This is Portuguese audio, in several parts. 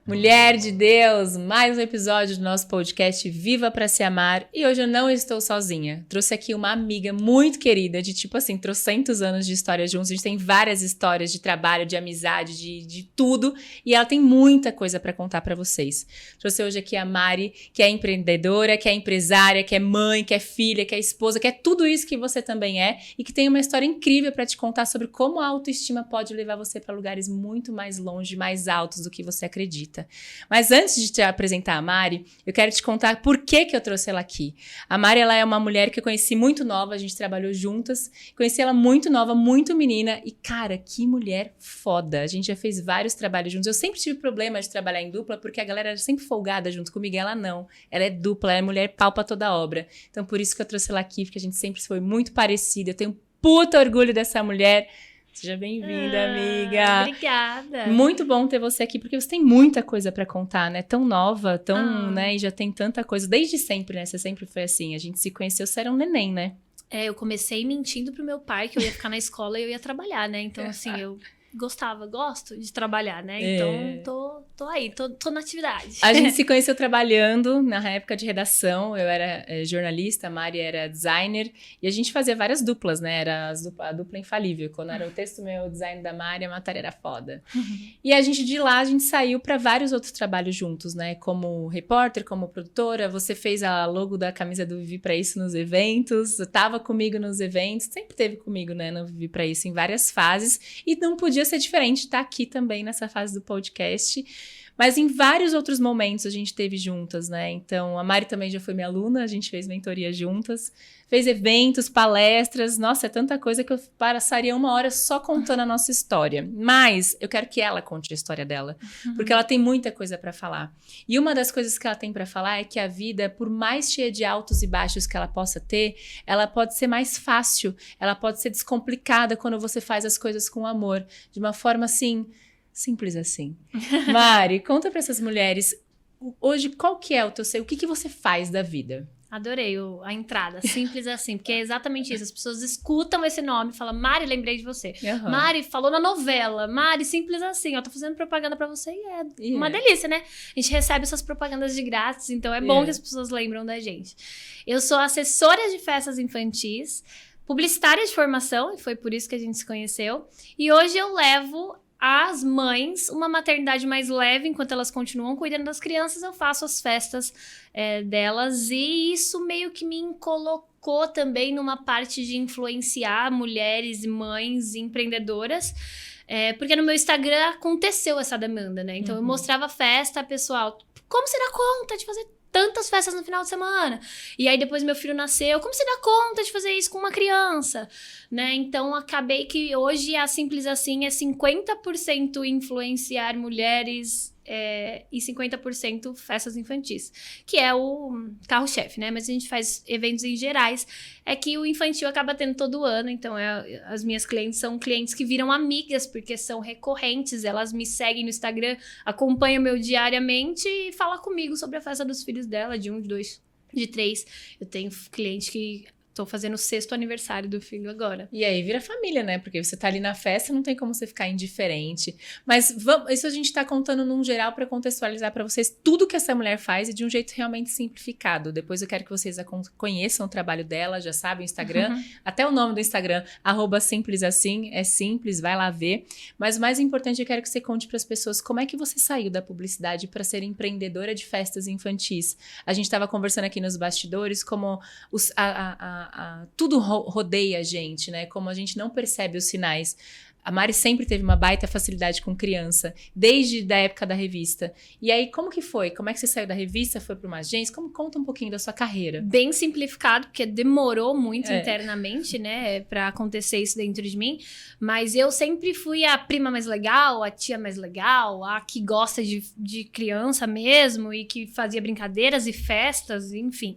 Mulher de Deus, mais um episódio do nosso podcast Viva Pra Se Amar. E hoje eu não estou sozinha. Trouxe aqui uma amiga muito querida, de trocentos anos de história juntos. A gente tem várias histórias de trabalho, de amizade, de tudo. E ela tem muita coisa pra contar pra vocês. Trouxe hoje aqui a Mari, que é empreendedora, que é empresária, que é mãe, que é filha, que é esposa, que é tudo isso que você também é. E que tem uma história incrível pra te contar sobre como a autoestima pode levar você pra lugares muito mais longe, mais altos do que você acredita. Mas antes de te apresentar a Mari, eu quero te contar por que eu trouxe ela aqui. A Mari, ela é uma mulher que eu conheci muito nova, a gente trabalhou juntas, conheci ela muito nova, muito menina, e cara, que mulher foda. A gente já fez vários trabalhos juntos. Eu sempre tive problema de trabalhar em dupla, porque a galera era sempre folgada junto comigo, e ela não. Ela é dupla, ela é mulher pau pra toda obra. Então por isso que eu trouxe ela aqui, porque a gente sempre foi muito parecida. Eu tenho puta orgulho dessa mulher. Seja bem-vinda, amiga. Obrigada. Muito bom ter você aqui, porque você tem muita coisa pra contar, né? Tão nova, né? E já tem tanta coisa. Desde sempre, né? Você sempre foi assim. A gente se conheceu, você era um neném, né? Eu comecei mentindo pro meu pai que eu ia ficar na escola e eu ia trabalhar, né? Então, assim, eu gosto de trabalhar, né? Então, tô aí, tô na atividade. A gente se conheceu trabalhando na época de redação. Eu era jornalista, a Mari era designer. E a gente fazia várias duplas, né? Era a dupla infalível. Quando era o texto meu, o design da Mari, a matéria era foda. E a gente saiu para vários outros trabalhos juntos, né? Como repórter, como produtora. Você fez a logo da camisa do Vivi Pra Isso nos eventos. Tava comigo nos eventos. Sempre teve comigo, né? No Vivi Pra Isso em várias fases. E não podia ser diferente estar aqui também nessa fase do podcast, mas em vários outros momentos a gente teve juntas, né? Então a Mari também já foi minha aluna, a gente fez mentoria juntas, fez eventos, palestras, nossa, é tanta coisa que eu passaria uma hora só contando a nossa história, mas eu quero que ela conte a história dela, porque ela tem muita coisa para falar, e uma das coisas que ela tem para falar é que a vida, por mais cheia de altos e baixos que ela possa ter, ela pode ser mais fácil, ela pode ser descomplicada quando você faz as coisas com amor, de uma forma assim, simples assim. Mari, conta para essas mulheres, hoje qual que é o que você faz da vida? Adorei a entrada, simples assim, porque é exatamente isso. As pessoas escutam esse nome e falam, Mari, lembrei de você. Uhum. Mari, falou na novela. Mari, simples assim, ó, tô fazendo propaganda pra você e é uma delícia, né? A gente recebe essas propagandas de grátis, então é bom que as pessoas lembram da gente. Eu sou assessora de festas infantis, publicitária de formação, e foi por isso que a gente se conheceu. E hoje eu levo as mães uma maternidade mais leve, enquanto elas continuam cuidando das crianças, eu faço as festas delas, e isso meio que me colocou também numa parte de influenciar mulheres, mães empreendedoras, porque no meu Instagram aconteceu essa demanda, né? Então eu mostrava festa, pessoal, como você dá conta de fazer tantas festas no final de semana? E aí depois meu filho nasceu, como você dá conta de fazer isso com uma criança? Né? Então acabei que hoje a Simples Assim é 50% influenciar mulheres e 50% festas infantis, que é o carro-chefe, né? Mas a gente faz eventos em gerais, é que o infantil acaba tendo todo ano, então as minhas clientes são clientes que viram amigas, porque são recorrentes, elas me seguem no Instagram, acompanham meu diariamente e falam comigo sobre a festa dos filhos dela, de 1, de 2, de 3. Eu tenho cliente que tô fazendo o 6º aniversário do filho agora. E aí vira família, né? Porque você tá ali na festa, não tem como você ficar indiferente. Mas isso a gente tá contando num geral para contextualizar para vocês tudo que essa mulher faz e de um jeito realmente simplificado. Depois eu quero que vocês conheçam o trabalho dela, já sabem o Instagram, até o nome do Instagram, @simplesassim, é simples, vai lá ver. Mas o mais importante, eu quero que você conte para as pessoas como é que você saiu da publicidade para ser empreendedora de festas infantis. A gente tava conversando aqui nos bastidores como tudo rodeia a gente, né? Como a gente não percebe os sinais. A Mari sempre teve uma baita facilidade com criança, desde a época da revista. E aí, como que foi? Como é que você saiu da revista, foi para uma agência? Conta um pouquinho da sua carreira. Bem simplificado, porque demorou muito internamente, né, pra acontecer isso dentro de mim. Mas eu sempre fui a prima mais legal, a tia mais legal, a que gosta de criança mesmo e que fazia brincadeiras e festas, enfim.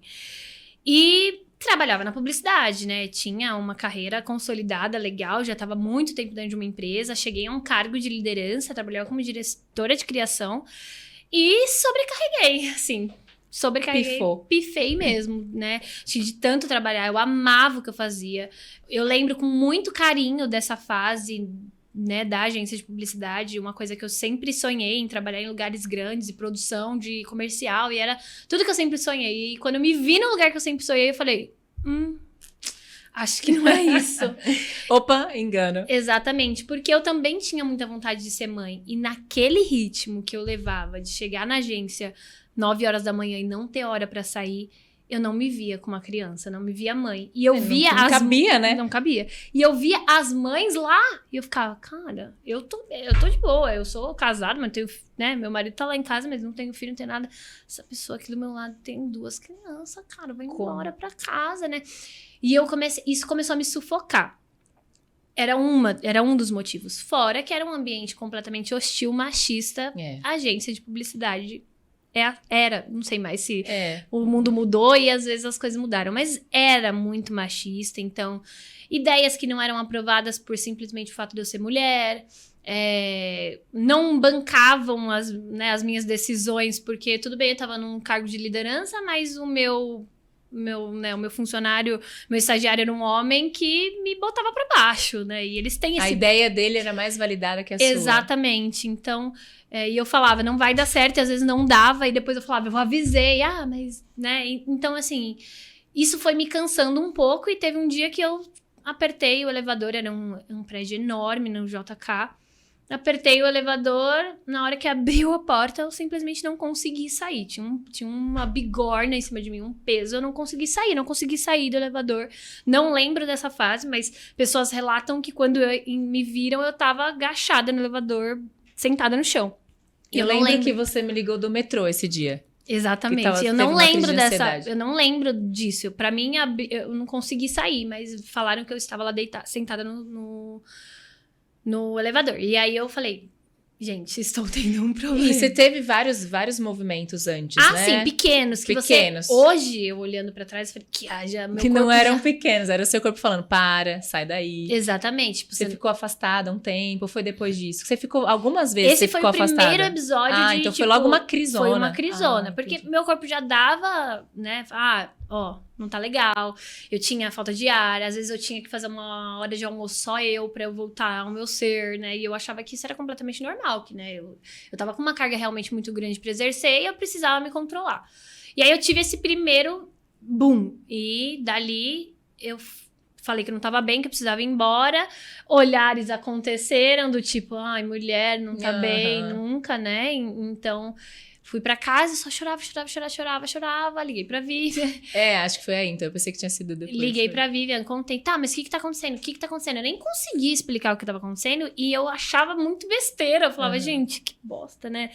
E trabalhava na publicidade, né? Tinha uma carreira consolidada, legal, já estava muito tempo dentro de uma empresa, cheguei a um cargo de liderança, trabalhava como diretora de criação e sobrecarreguei, assim. Pifei mesmo, né? De tanto trabalhar, eu amava o que eu fazia. Eu lembro com muito carinho dessa fase né, da agência de publicidade, uma coisa que eu sempre sonhei em trabalhar em lugares grandes e produção de comercial, e era tudo que eu sempre sonhei. E quando eu me vi no lugar que eu sempre sonhei, eu falei, acho que não é isso. Opa, engano. Exatamente, porque eu também tinha muita vontade de ser mãe. E naquele ritmo que eu levava de chegar na agência 9 horas da manhã e não ter hora pra sair, eu não me via com uma criança, não me via mãe. E eu via não cabia, né? Não cabia. E eu via as mães lá e eu ficava, cara, eu tô de boa, eu sou casada, mas tenho, né, meu marido tá lá em casa, mas não tenho filho, não tenho nada. Essa pessoa aqui do meu lado tem 2 crianças, cara, vai embora pra casa, né? E isso começou a me sufocar. Era um dos motivos. Fora que era um ambiente completamente hostil, machista, agência de publicidade. Era, não sei mais se o mundo mudou e às vezes as coisas mudaram, mas era muito machista, então ideias que não eram aprovadas por simplesmente o fato de eu ser mulher, não bancavam as minhas decisões, porque tudo bem, eu tava num cargo de liderança, mas o meu funcionário, meu estagiário era um homem que me botava pra baixo, né? E eles têm A ideia dele era mais validada que a sua. Exatamente. Então, e eu falava, não vai dar certo, e às vezes não dava, e depois eu falava, eu avisei, mas, né? Então, assim, isso foi me cansando um pouco, e teve um dia que eu apertei o elevador, era um prédio enorme no JK, apertei o elevador, na hora que abriu a porta, eu simplesmente não consegui sair. Tinha uma bigorna em cima de mim, um peso, eu não consegui sair do elevador. Não lembro dessa fase, mas pessoas relatam que quando me viram, eu tava agachada no elevador, sentada no chão. Eu lembro que você me ligou do metrô esse dia. Exatamente. Eu não lembro eu não lembro disso. Pra mim, eu não consegui sair, mas falaram que eu estava lá sentada no elevador. E aí eu falei, gente, estou tendo um problema. E você teve vários movimentos antes, né? Sim, pequenos. Hoje, eu olhando pra trás, eu falei, que não eram pequenos, era o seu corpo falando, sai daí. Exatamente. Você ficou afastada um tempo, ou foi depois disso? Você ficou, algumas vezes Então você ficou afastada? Esse foi o primeiro episódio então foi logo uma crisona. Foi uma crisona, porque meu corpo já dava, né, não tá legal, eu tinha falta de ar, às vezes eu tinha que fazer uma hora de almoço só pra eu voltar ao meu ser, né, e eu achava que isso era completamente normal, que, né, eu tava com uma carga realmente muito grande pra exercer e eu precisava me controlar. E aí eu tive esse primeiro boom, e dali eu falei que não tava bem, que eu precisava ir embora, olhares aconteceram do tipo, mulher não tá bem nunca, né, então... Fui pra casa e só chorava. Liguei pra Vivian. Acho que foi aí, então. Eu pensei que tinha sido depois. Liguei pra Vivian, contei. Mas o que tá acontecendo? O que tá acontecendo? Eu nem conseguia explicar o que tava acontecendo e eu achava muito besteira. Eu falava, gente, que bosta, né?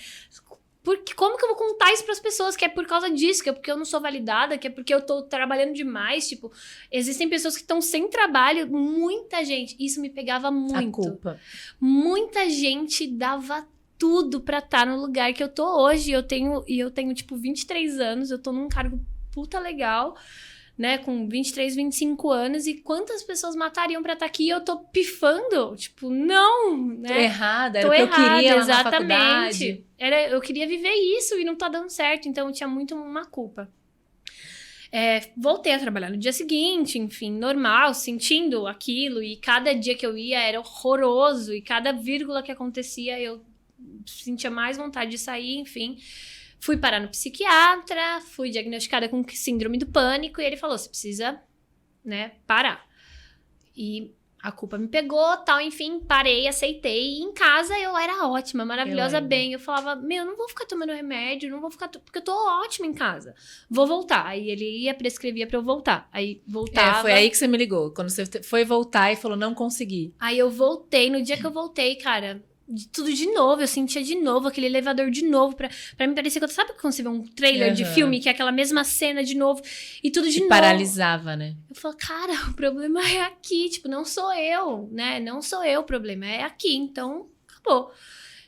Como que eu vou contar isso pras pessoas? Que é por causa disso, que é porque eu não sou validada, que é porque eu tô trabalhando demais. Tipo, existem pessoas que estão sem trabalho. Muita gente. Isso me pegava muito. A culpa. Muita gente dava tudo pra estar no lugar que eu tô hoje. Eu tenho, tipo, 23 anos, eu tô num cargo puta legal, né, com 23, 25 anos, e quantas pessoas matariam pra estar aqui e eu tô pifando? Tipo, não, né? Tô errada, era o que eu queria lá na faculdade. Eu queria viver isso e não tá dando certo, então eu tinha muito uma culpa. Voltei a trabalhar no dia seguinte, enfim, normal, sentindo aquilo, e cada dia que eu ia era horroroso, e cada vírgula que acontecia eu sentia mais vontade de sair, enfim. Fui parar no psiquiatra, fui diagnosticada com síndrome do pânico, e ele falou, você precisa, né, parar. E a culpa me pegou, tal, enfim, parei, aceitei. E em casa eu era ótima, maravilhosa, bem. Eu falava, não vou ficar tomando remédio, não vou ficar... Porque eu tô ótima em casa. Vou voltar. Aí ele prescrevia pra eu voltar. Aí voltava. Foi aí que você me ligou. Quando você foi voltar e falou, não consegui. Aí eu voltei. No dia que eu voltei, cara... tudo de novo, eu sentia de novo aquele elevador de novo, pra mim parecia que sabe quando você vê um trailer de filme, que é aquela mesma cena de novo, e tudo de novo. Paralisava, né? Eu falo, cara, o problema é aqui, tipo, não sou eu, né, não sou eu o problema, é aqui, então, acabou.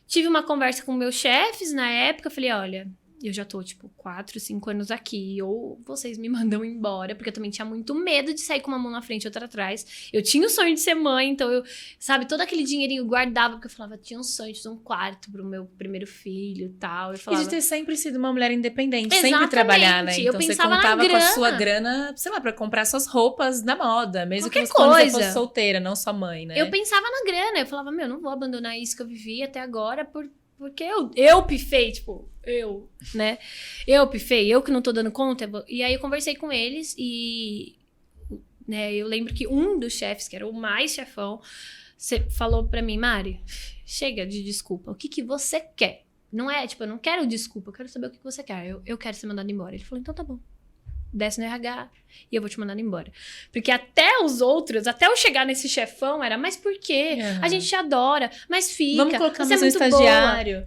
Tive uma conversa com meus chefes na época, eu falei, olha, eu já tô, tipo, 4, 5 anos aqui, ou vocês me mandam embora, porque eu também tinha muito medo de sair com uma mão na frente e outra atrás. Eu tinha o sonho de ser mãe, então eu, sabe, todo aquele dinheirinho eu guardava, porque eu falava, tinha um sonho de ter um quarto pro meu primeiro filho e tal. Eu falava, e de ter sempre sido uma mulher independente, exatamente, sempre trabalhar, né? eu Então você pensava contava na com a grana. sua grana, sei lá, pra comprar suas roupas da moda, mesmo Qualquer que quando você coisa. fosse solteira, não só mãe, né? Eu pensava na grana, eu falava, meu, não vou abandonar isso que eu vivi até agora, porque eu pifei, tipo, né? Eu pifei, eu que não tô dando conta. E aí eu conversei com eles e, né, eu lembro que um dos chefes, que era o mais chefão, falou pra mim, Mari, chega de desculpa, o que você quer? Não é, tipo, eu não quero desculpa, eu quero saber o que você quer. Eu quero ser mandada embora. Ele falou, então tá bom. Desce no RH e eu vou te mandar embora. Porque até os outros, até eu chegar nesse chefão, era, mas por quê? A gente te adora, mas fica. Vamos colocar você mais é um muito estagiário.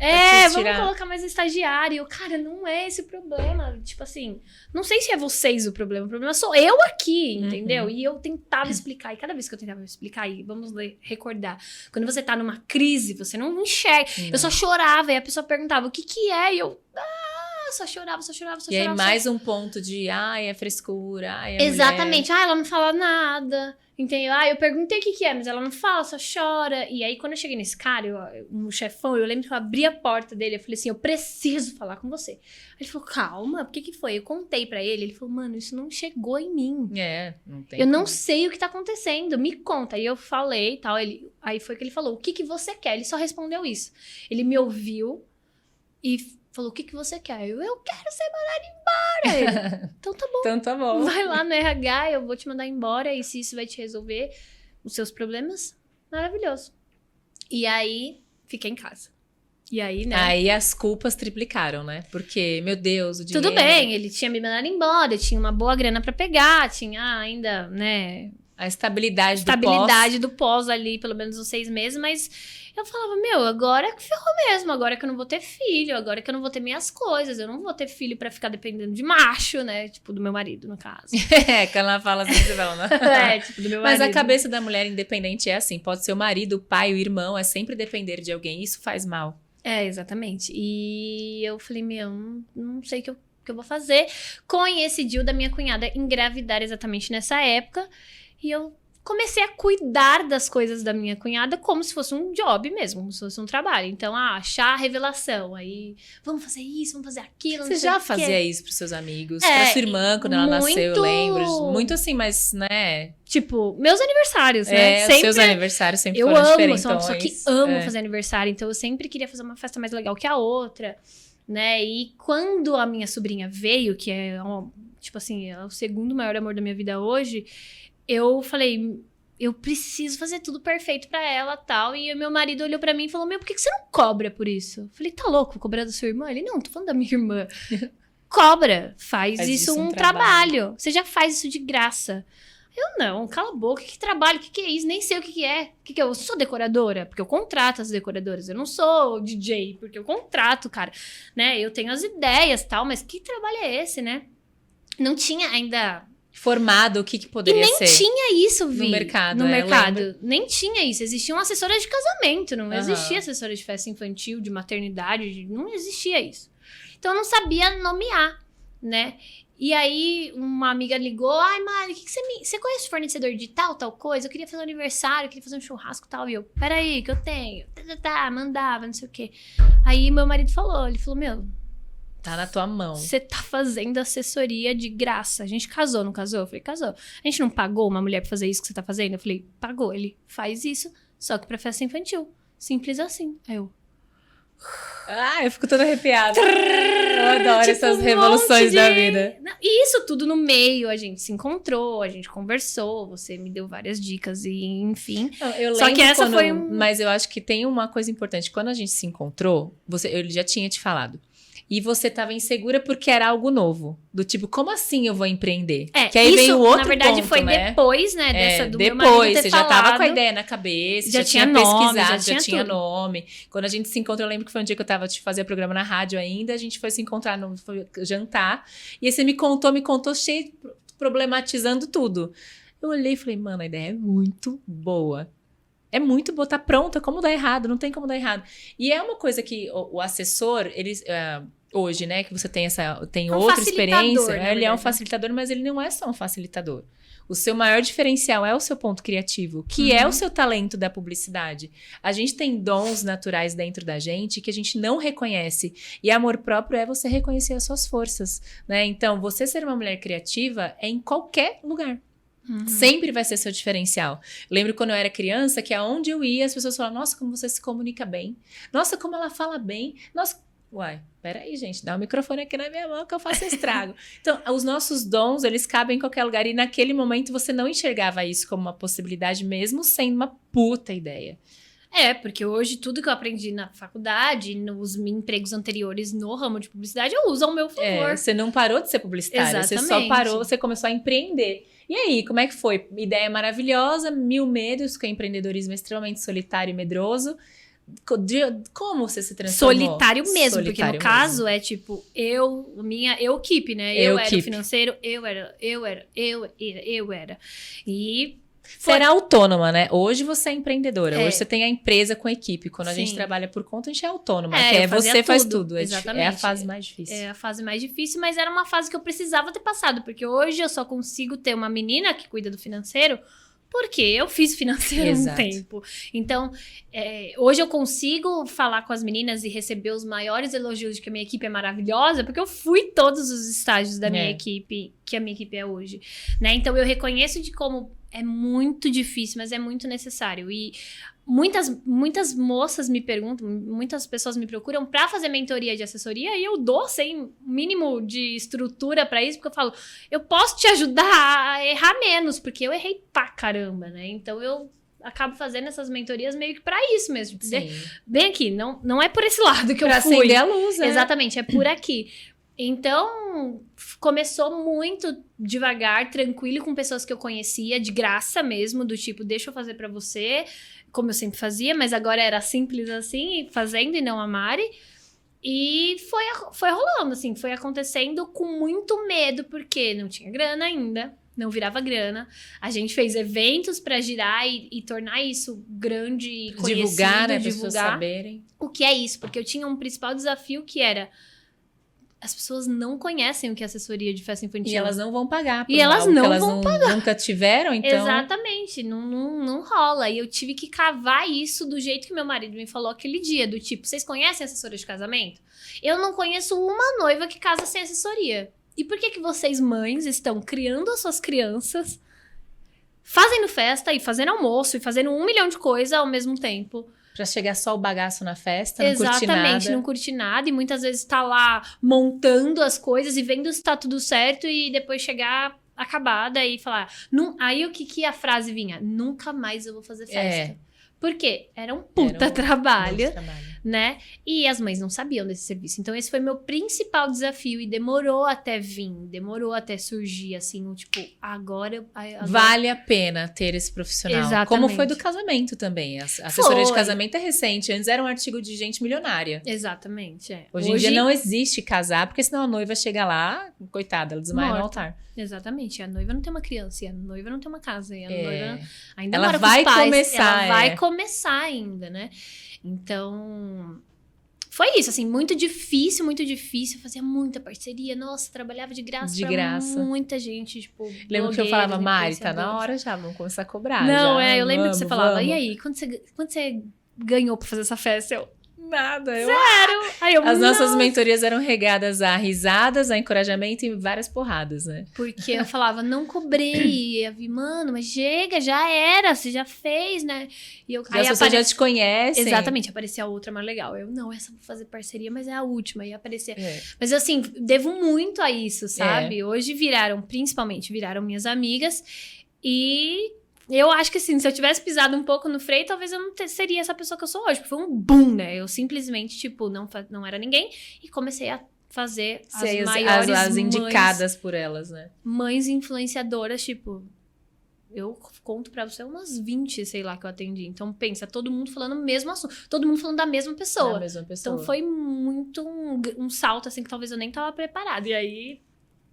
vamos colocar mais um estagiário. Eu, cara, não é esse o problema. Tipo assim, não sei se é vocês o problema sou eu aqui, entendeu? E eu tentava explicar, e cada vez que eu tentava explicar, e vamos recordar, quando você tá numa crise, você não enxerga. Eu só chorava, e a pessoa perguntava, o que é? E eu... só chorava. E aí mais um ponto de, é frescura, é exatamente, mulher. ela não fala nada, entendeu? Eu perguntei o que é, mas ela não fala, só chora. E aí quando eu cheguei nesse cara, um chefão, eu lembro que eu abri a porta dele, eu falei assim, eu preciso falar com você. Aí ele falou, calma, por que foi? Eu contei pra ele falou, mano, isso não chegou em mim. Não tem eu como. não sei o que tá acontecendo, me conta. Aí eu falei e tal, aí foi que ele falou, o que você quer? Ele só respondeu isso. Ele me ouviu e falou, o que você quer? Eu quero ser mandada embora. Ele, então tá bom. Então tá bom. Vai lá no RH, eu vou te mandar embora. E se isso vai te resolver os seus problemas, maravilhoso. E aí, fiquei em casa. E aí, né? Aí as culpas triplicaram, né? Porque, meu Deus, o dinheiro... Tudo bem, ele tinha me mandado embora, tinha uma boa grana pra pegar, tinha ainda, né... A estabilidade do pós ali, pelo menos uns 6 meses, mas eu falava, meu, agora que ferrou mesmo, agora que eu não vou ter filho, agora que eu não vou ter minhas coisas, eu não vou ter filho pra ficar dependendo de macho, né? Tipo, do meu marido, no caso. Quando ela fala assim, você fala, né? Tipo, do meu marido. Mas a cabeça da mulher independente é assim, pode ser o marido, o pai, o irmão, é sempre depender de alguém, isso faz mal. Exatamente. E eu falei, meu, não sei o que eu vou fazer. Coincidiu da minha cunhada engravidar exatamente nessa época. E eu comecei a cuidar das coisas da minha cunhada como se fosse um job mesmo, como se fosse um trabalho. Então, achar a revelação. Aí, vamos fazer isso, vamos fazer aquilo. Você já fazia isso pros seus amigos? Pra sua irmã, quando ela nasceu, eu lembro. Muito assim, mas, né... Tipo, meus aniversários, né? Sempre, seus aniversários sempre foram diferentes. Eu sou uma pessoa que amo fazer aniversário. Então, eu sempre queria fazer uma festa mais legal que a outra, né? E quando a minha sobrinha veio, que é, tipo assim, é o segundo maior amor da minha vida hoje... Eu falei, eu preciso fazer tudo perfeito pra ela, tal. E o meu marido olhou pra mim e falou, por que você não cobra por isso? Eu falei, tá louco, vou cobrar da sua irmã? Ele, não, tô falando da minha irmã. Cobra, faz isso um trabalho. Você já faz isso de graça. Eu não, cala a boca, que trabalho, que é isso? Nem sei o que é. Que eu sou decoradora, porque eu contrato as decoradoras. Eu não sou DJ, porque eu contrato, cara. Né? Eu tenho as ideias, tal, mas que trabalho é esse, né? Não tinha ainda... formado o que poderia ser. E nem tinha isso, Vi. No mercado. Nem tinha isso. Existiam assessoras de casamento, não existia assessora de festa infantil, de maternidade, não existia isso. Então, eu não sabia nomear, né? E aí, uma amiga ligou, Mari, você conhece o fornecedor de tal coisa? Eu queria fazer um aniversário, eu queria fazer um churrasco e tal. E eu, peraí, que eu tenho. Mandava, não sei o quê. Aí, meu marido falou, ele falou, meu... Tá na tua mão. Você tá fazendo assessoria de graça. A gente casou, não casou? Eu falei, casou. A gente não pagou uma mulher pra fazer isso que você tá fazendo? Eu falei, pagou. Ele faz isso, só que pra festa infantil. Simples assim. Aí eu... eu fico toda arrepiada. Eu adoro essas revoluções da vida. E isso tudo no meio, a gente se encontrou, a gente conversou, você me deu várias dicas e enfim. Eu só que essa foi Mas eu acho que tem uma coisa importante. Quando a gente se encontrou, eu já tinha te falado. E você tava insegura porque era algo novo. Do tipo, como assim eu vou empreender? Que aí vem o outro ponto, na verdade, foi né? Depois, né? Dessa do depois, meu marido ter você falado, já tava com a ideia na cabeça, já tinha nome, pesquisado, já tinha tudo. nome. Quando a gente se encontrou, eu lembro que foi um dia que eu tava te fazendo programa na rádio ainda, a gente foi se encontrar, foi jantar. E aí você me contou cheio, problematizando tudo. Eu olhei e falei, mano, a ideia é muito boa. É muito boa, tá pronta, como dar errado? Não tem como dar errado. E é uma coisa que o assessor, hoje, né? Que você tem um outra experiência. facilitador, Ele é um verdade. facilitador, mas ele não é só um facilitador. O seu maior diferencial é o seu ponto criativo, que é o seu talento da publicidade. A gente tem dons naturais dentro da gente que a gente não reconhece. E amor próprio é você reconhecer as suas forças, né? Então, você ser uma mulher criativa é em qualquer lugar. Sempre vai ser seu diferencial. Lembro quando eu era criança que aonde eu ia, as pessoas falavam, nossa, como você se comunica bem. Nossa, como ela fala bem. Nossa, uai, peraí, gente, dá o microfone aqui na minha mão que eu faço estrago. Então, os nossos dons, eles cabem em qualquer lugar. E naquele momento você não enxergava isso como uma possibilidade, mesmo sendo uma puta ideia. Porque hoje tudo que eu aprendi na faculdade, nos empregos anteriores no ramo de publicidade, eu uso ao meu favor. Você não parou de ser publicitária, você só parou, você começou a empreender. E aí, como é que foi? Ideia maravilhosa, 1000 medos, que o empreendedorismo é extremamente solitário e medroso. Como você se transformou? Solitário mesmo, porque no caso é tipo, minha equipe, né? Eu era o financeiro, eu era. E você era autônoma, né? Hoje você é empreendedora. Hoje você tem a empresa com a equipe. Quando a gente trabalha por conta, a gente é autônoma. Você faz tudo. Exatamente. É a fase mais difícil. É a fase mais difícil, mas era uma fase que eu precisava ter passado. Porque hoje eu só consigo ter uma menina que cuida do financeiro porque eu fiz financeiro há um tempo. Então, hoje eu consigo falar com as meninas e receber os maiores elogios de que a minha equipe é maravilhosa, porque eu fui todos os estágios da minha equipe, que a minha equipe é hoje. Né? Então, eu reconheço de como é muito difícil, mas é muito necessário. E muitas moças me perguntam, muitas pessoas me procuram para fazer mentoria de assessoria e eu dou sem mínimo de estrutura para isso, porque eu falo, eu posso te ajudar a errar menos, porque eu errei pra caramba, né? Então eu acabo fazendo essas mentorias meio que pra isso mesmo. Bem aqui, não é por esse lado que eu fui. Pra acender a luz, né? Exatamente, é por aqui. Então, começou muito devagar, tranquilo, com pessoas que eu conhecia, de graça mesmo, do tipo, deixa eu fazer pra você, como eu sempre fazia, mas agora era simples assim, fazendo e não a Mari. E foi rolando, assim, foi acontecendo com muito medo, porque não tinha grana ainda, não virava grana. A gente fez eventos pra girar e tornar isso grande e conhecido. Divulgar, né, pra pessoas saberem. O que é isso? Porque eu tinha um principal desafio que era... As pessoas não conhecem o que é assessoria de festa infantil. E elas não vão pagar. E elas não vão pagar. Nunca tiveram, então... Exatamente, não rola. E eu tive que cavar isso do jeito que meu marido me falou aquele dia. Do tipo, vocês conhecem assessoria de casamento? Eu não conheço uma noiva que casa sem assessoria. E por que vocês, mães, estão criando as suas crianças, fazendo festa e fazendo almoço e fazendo 1 milhão de coisas ao mesmo tempo? Pra chegar só o bagaço na festa, não curtir nada. Exatamente, não curtir nada. E muitas vezes tá lá montando as coisas e vendo se tá tudo certo e depois chegar acabada e falar... Aí o que a frase vinha? Nunca mais eu vou fazer festa. Por quê? Era um puta trabalho, né? E as mães não sabiam desse serviço. Então, esse foi meu principal desafio. E demorou até vir, demorou até surgir, assim, tipo, agora... Vale a pena ter esse profissional. Exatamente. Como foi do casamento também. A assessoria de casamento é recente. Antes era um artigo de gente milionária. Exatamente, Hoje em dia não existe casar, porque senão a noiva chega lá, coitada, ela desmaia no altar. Exatamente. A noiva não tem uma criança, e a noiva não tem uma casa, e a noiva ainda ela mora vai com os pais, começar. Ela vai começar ainda, né? Então, foi isso, assim, muito difícil. Eu fazia muita parceria. Nossa, trabalhava de graça pra muita gente, tipo, lembro que eu falava, Mari, tá na hora já, vamos começar a cobrar. Não, eu lembro que você falava, e aí, quanto você ganhou pra fazer essa festa? Nada. Zero. Aí As nossas mentorias eram regadas a risadas, a encorajamento e várias porradas, né? Porque eu falava, não cobrei. Eu vi, mano, mas chega, já era, você já fez, né? E eu, aí as pessoas já te conhecem. Exatamente, aparecia a outra mais legal. Eu, não, essa vou fazer parceria, mas é a última. E aparecia. Mas assim, devo muito a isso, sabe? Hoje principalmente viraram minhas amigas. E... eu acho que assim, se eu tivesse pisado um pouco no freio, talvez eu não seria essa pessoa que eu sou hoje. Porque foi um boom, né? Eu simplesmente, tipo, não era ninguém. E comecei a fazer as maiores as indicadas por elas, né? Mães influenciadoras, tipo... eu conto pra você umas 20, sei lá, que eu atendi. Então, pensa, todo mundo falando o mesmo assunto. Todo mundo falando da mesma pessoa. Da mesma pessoa. Então, foi muito um salto, assim, que talvez eu nem tava preparada. E aí...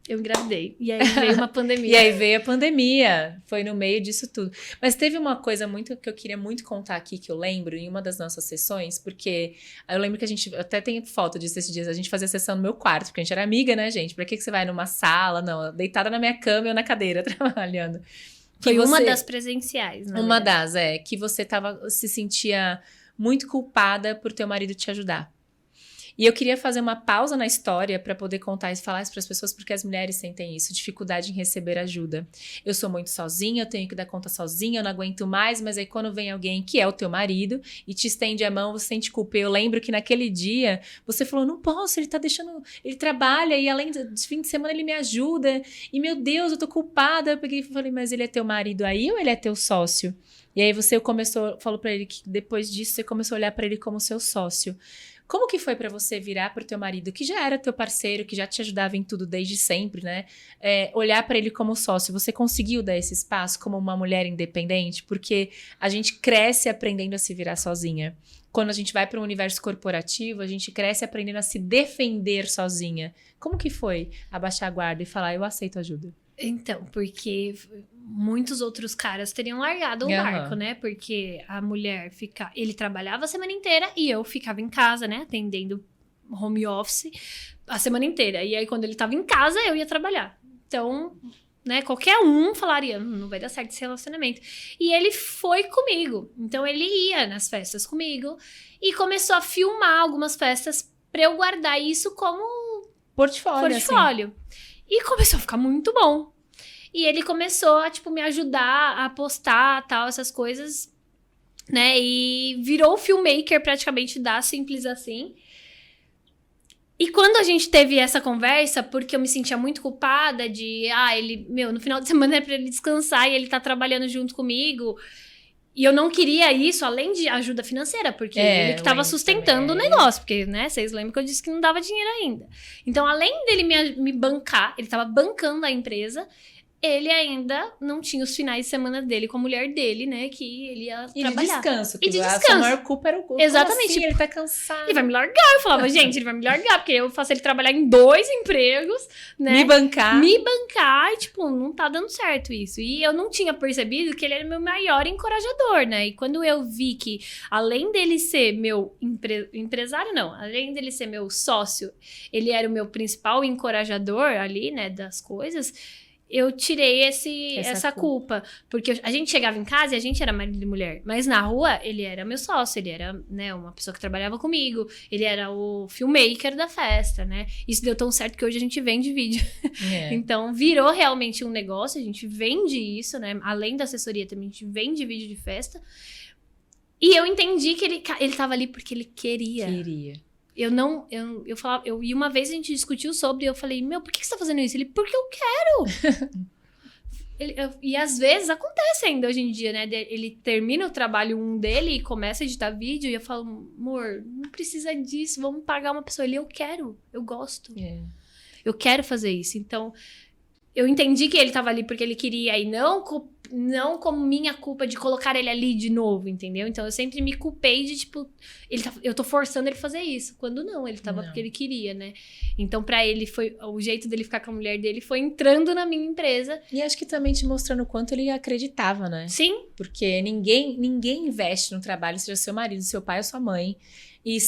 Eu engravidei. E aí veio uma pandemia. E aí veio a pandemia. Foi no meio disso tudo. Mas teve uma coisa muito que eu queria muito contar aqui, que eu lembro, em uma das nossas sessões, porque eu lembro que a gente, eu até tenho foto disso esses dias, a gente fazia sessão no meu quarto, porque a gente era amiga, né, gente? Pra que você vai numa sala? Não, deitada na minha cama e eu na cadeira, trabalhando. Foi uma das presenciais, né? Uma das, que você se sentia muito culpada por teu marido te ajudar. E eu queria fazer uma pausa na história para poder contar e falar isso para as pessoas, porque as mulheres sentem isso, dificuldade em receber ajuda. Eu sou muito sozinha, eu tenho que dar conta sozinha, eu não aguento mais, mas aí quando vem alguém que é o teu marido e te estende a mão, você sente culpa. Eu lembro que naquele dia você falou, não posso, ele tá deixando, ele trabalha e além do fim de semana ele me ajuda e meu Deus, eu tô culpada. Eu peguei e falei, mas ele é teu marido aí ou ele é teu sócio? E aí você falou para ele que depois disso você começou a olhar para ele como seu sócio. Como que foi pra você virar pro teu marido, que já era teu parceiro, que já te ajudava em tudo desde sempre, né? Olhar pra ele como sócio. Você conseguiu dar esse espaço como uma mulher independente? Porque a gente cresce aprendendo a se virar sozinha. Quando a gente vai para um universo corporativo, a gente cresce aprendendo a se defender sozinha. Como que foi abaixar a guarda e falar, eu aceito ajuda? Então, porque muitos outros caras teriam largado o barco, né? Porque a mulher ele trabalhava a semana inteira e eu ficava em casa, né? Atendendo home office a semana inteira. E aí, quando ele tava em casa, eu ia trabalhar. Então, né? Qualquer um falaria, não vai dar certo esse relacionamento. E ele foi comigo. Então, ele ia nas festas comigo e começou a filmar algumas festas pra eu guardar isso como portfólio. Assim. E começou a ficar muito bom. E ele começou a, me ajudar a postar, tal, essas coisas, né? E virou o filmmaker praticamente da Simples Assim. E quando a gente teve essa conversa, porque eu me sentia muito culpada de... no final de semana é pra ele descansar e ele tá trabalhando junto comigo... E eu não queria isso, além de ajuda financeira, porque ele que estava sustentando o negócio. Porque, né, vocês lembram que eu disse que não dava dinheiro ainda. Então, além dele me bancar, ele estava bancando a empresa, ele ainda não tinha os finais de semana dele com a mulher dele, né, que ele ia trabalhar. E de descanso. E de descanso. A sua maior culpa era o corpo. Exatamente. Assim? Ele tá cansado. Ele vai me largar. Eu falava, gente, ele vai me largar, porque eu faço ele trabalhar em 2 empregos, né. Me bancar E, não tá dando certo isso. E eu não tinha percebido que ele era meu maior encorajador, né. E quando eu vi que, além dele ser meu empresário, não. Além dele ser meu sócio, ele era o meu principal encorajador ali, né, das coisas... Eu tirei essa culpa. Porque a gente chegava em casa e a gente era marido e mulher. Mas na rua, ele era meu sócio. Ele era, né, uma pessoa que trabalhava comigo. Ele era o filmmaker da festa, né? Isso deu tão certo que hoje a gente vende vídeo. Então, virou realmente um negócio. A gente vende isso, né? Além da assessoria, também a gente vende vídeo de festa. E eu entendi que ele tava ali porque ele queria. E uma vez a gente discutiu sobre, e eu falei, por que você tá fazendo isso? Ele, porque eu quero. E às vezes acontece ainda hoje em dia, né? Ele termina o trabalho dele e começa a editar vídeo, e eu falo, amor, não precisa disso, vamos pagar uma pessoa. Ele, eu quero, eu gosto. Eu quero fazer isso. Então, eu entendi que ele tava ali porque ele queria, e não como minha culpa de colocar ele ali de novo, entendeu? Então, eu sempre me culpei de, eu tô forçando ele a fazer isso. Quando não, ele tava porque ele queria, né? Então, pra ele, o jeito dele ficar com a mulher dele foi entrando na minha empresa. E acho que também te mostrando o quanto ele acreditava, né? Sim. Porque ninguém investe no trabalho, seja seu marido, seu pai ou sua mãe, e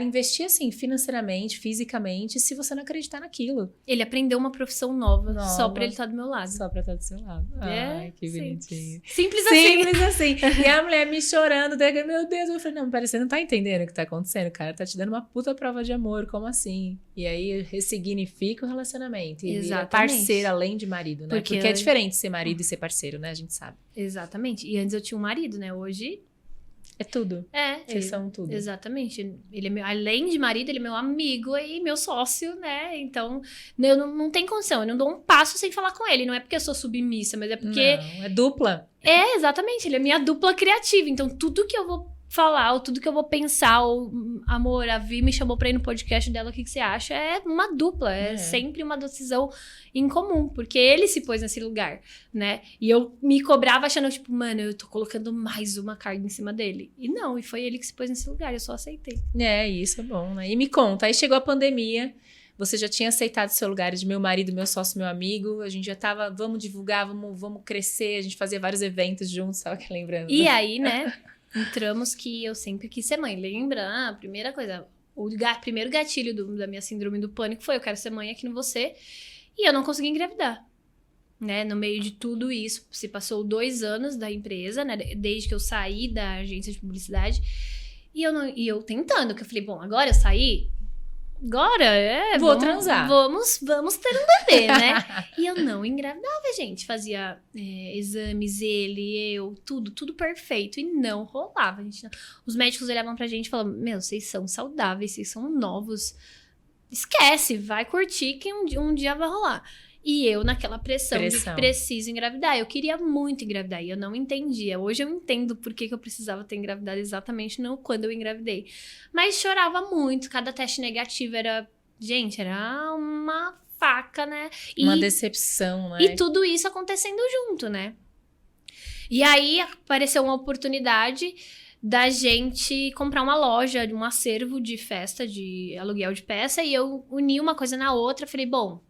investir assim, financeiramente, fisicamente, se você não acreditar naquilo. Ele aprendeu uma profissão nova. Só pra ele estar do meu lado. Só pra estar do seu lado. Ai, que bonitinho. Simples assim. E a mulher me chorando, meu Deus. Eu falei, não, pera, você não tá entendendo o que tá acontecendo, cara. Tá te dando uma puta prova de amor, como assim? E aí ressignifica o relacionamento. E vira parceiro além de marido, né? Porque é diferente ser marido e ser parceiro, né? A gente sabe. Exatamente. E antes eu tinha um marido, né? Hoje... É tudo. Vocês são tudo. Exatamente. Ele é além de marido, ele é meu amigo e meu sócio, né? Então, eu não tem condição. Eu não dou um passo sem falar com ele. Não é porque eu sou submissa, mas é porque... Não, é dupla. Exatamente. Ele é minha dupla criativa. Então, tudo que eu vou falar, ou tudo que eu vou pensar, ou, amor, a Vi me chamou pra ir no podcast dela, o que você acha? É uma dupla, é sempre uma decisão em comum, porque ele se pôs nesse lugar, né? E eu me cobrava achando, mano, eu tô colocando mais uma carga em cima dele. E não, e foi ele que se pôs nesse lugar, eu só aceitei. Isso é bom, né? E me conta, aí chegou a pandemia, você já tinha aceitado seu lugar de meu marido, meu sócio, meu amigo, a gente já tava, vamos divulgar, vamos crescer, a gente fazia vários eventos juntos, sabe que lembrando? E aí, né, entramos que eu sempre quis ser mãe. Lembra? A primeira coisa, primeiro gatilho da minha síndrome do pânico foi: eu quero ser mãe aqui no você. E eu não consegui engravidar. Né? No meio de tudo isso, se passou 2 anos da empresa, né? Desde que eu saí da agência de publicidade. E eu tentando, que eu falei, bom, agora eu saí, agora vou transar. Vamos ter um bebê, né? E eu não engravidava, gente. Fazia exames, eu, tudo perfeito. E não rolava. Os médicos olhavam pra gente e falavam, meu, vocês são saudáveis, vocês são novos. Esquece, vai curtir que um dia vai rolar. E eu naquela pressão de que preciso engravidar. Eu queria muito engravidar e eu não entendia. Hoje eu entendo por que eu precisava ter engravidado exatamente quando eu engravidei. Mas chorava muito. Cada teste negativo era... Gente, era uma faca, né? Uma decepção, né? E tudo isso acontecendo junto, né? E aí apareceu uma oportunidade da gente comprar uma loja, um acervo de festa, de aluguel de peça. E eu uni uma coisa na outra. Falei, bom...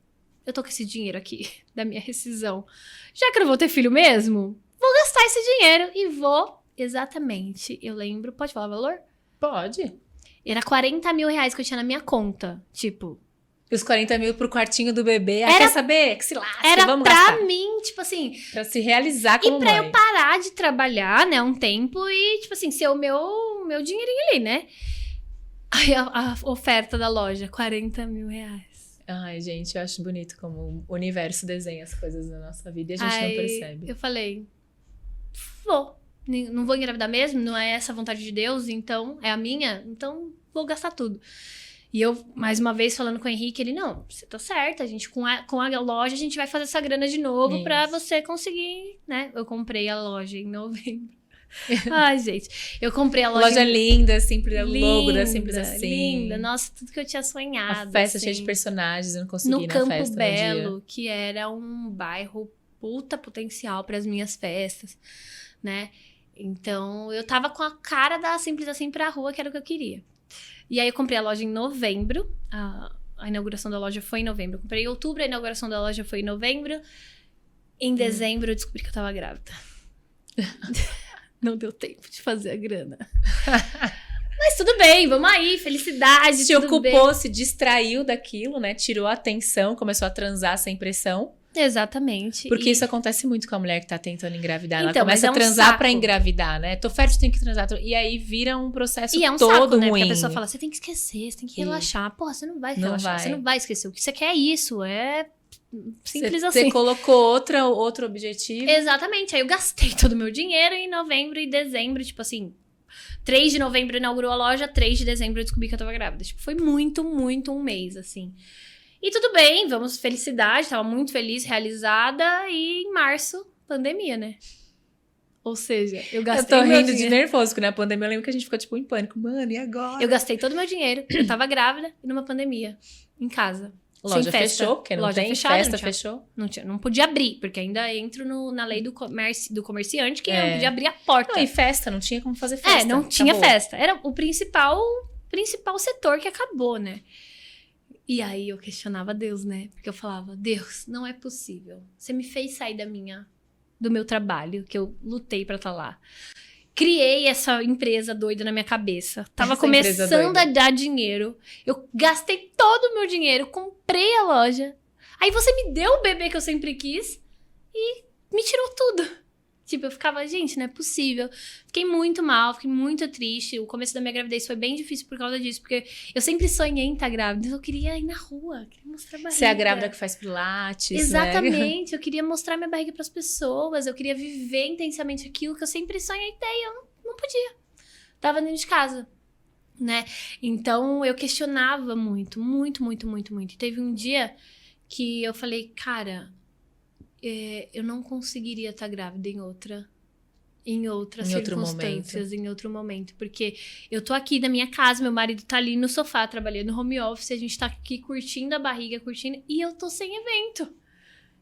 Eu tô com esse dinheiro aqui, da minha rescisão. Já que eu não vou ter filho mesmo, vou gastar esse dinheiro e vou... Exatamente, eu lembro... Pode falar o valor? Pode. Era 40 mil reais que eu tinha na minha conta, tipo... E os 40 mil pro quartinho do bebê, quer saber? Que se lasque, vamos gastar. Era pra mim, tipo assim... Pra se realizar como mãe. E pra mãe. eu parar de trabalhar, né, um tempo e, tipo assim, ser o meu dinheirinho ali, né? Aí a oferta da loja, 40 mil reais. Ai, gente, eu acho bonito como o universo desenha as coisas na nossa vida e a gente não percebe. Eu falei, não vou engravidar mesmo, não é essa a vontade de Deus, então é a minha, então vou gastar tudo. E eu, mais uma vez, falando com o Henrique, ele, não, você tá certa, a gente, com a loja, a gente vai fazer essa grana de novo pra você conseguir, né? Eu comprei a loja em novembro. Ai, gente, eu comprei a loja linda, simples, o logo da Simples Assim. Linda, nossa, tudo que eu tinha sonhado. A festa assim, cheia de personagens, eu não consegui ir na Campo festa Belo, que era um bairro puta potencial para as minhas festas, né? Então, eu tava com a cara da Simples Assim pra rua, que era o que eu queria. E aí, eu comprei a loja em novembro, a inauguração da loja foi em novembro. Eu comprei em outubro, a inauguração da loja foi em novembro. Em dezembro, eu descobri que eu tava grávida. Não deu tempo de fazer a grana. Mas tudo bem, vamos aí, felicidade. Se ocupou, se distraiu daquilo, né? Tirou a atenção, começou a transar sem pressão. Exatamente. Porque isso acontece muito com a mulher que tá tentando engravidar. Então, ela começa a transar pra engravidar, né? Tô fértil, tem que transar. E aí vira um processo todo saco, né? ruim. Porque a pessoa fala, você tem que esquecer, você tem que relaxar. Porra, você não vai relaxar, você não vai esquecer. O que você quer é isso, é... Simples assim. Você colocou outro objetivo. Exatamente. Aí eu gastei todo o meu dinheiro em novembro e dezembro. Tipo assim, 3 de novembro inaugurou a loja, 3 de dezembro eu descobri que eu tava grávida. Tipo, foi muito, muito um mês, assim. E tudo bem, felicidade. Tava muito feliz, realizada. E em março, pandemia, né? Ou seja, eu gastei Eu tô rindo de nervoso, porque na pandemia eu lembro que a gente ficou, tipo, em pânico. Mano, e agora? Eu gastei todo o meu dinheiro. Eu tava grávida e numa pandemia. Em casa. Loja fechou, porque não tem festa, fechou. Não podia abrir, porque ainda entro na lei do comerciante, que não podia abrir a porta. Não, e festa, não tinha como fazer festa. Não tinha festa. Era o principal setor que acabou, né? E aí eu questionava Deus, né? Porque eu falava, Deus, não é possível. Você me fez sair do meu trabalho, que eu lutei pra estar lá. Criei essa empresa doida na minha cabeça. Tava começando a dar dinheiro. Eu gastei todo o meu dinheiro, comprei a loja. Aí você me deu o bebê que eu sempre quis e me tirou tudo. Tipo, eu ficava, gente, não é possível. Fiquei muito mal, fiquei muito triste. O começo da minha gravidez foi bem difícil por causa disso. Porque eu sempre sonhei em estar grávida. Eu queria ir na rua, queria mostrar a barriga. Você é a grávida que faz pilates, exatamente, né? Eu queria mostrar minha barriga pras pessoas. Eu queria viver intensamente aquilo que eu sempre sonhei ter. Eu não podia. Tava dentro de casa, né? Então, eu questionava muito, muito, muito, muito, muito. E teve um dia que eu falei, cara... eu não conseguiria estar grávida em outras circunstâncias, em outro momento. Porque eu tô aqui na minha casa, meu marido tá ali no sofá, trabalhando home office, a gente tá aqui curtindo a barriga, e eu tô sem evento.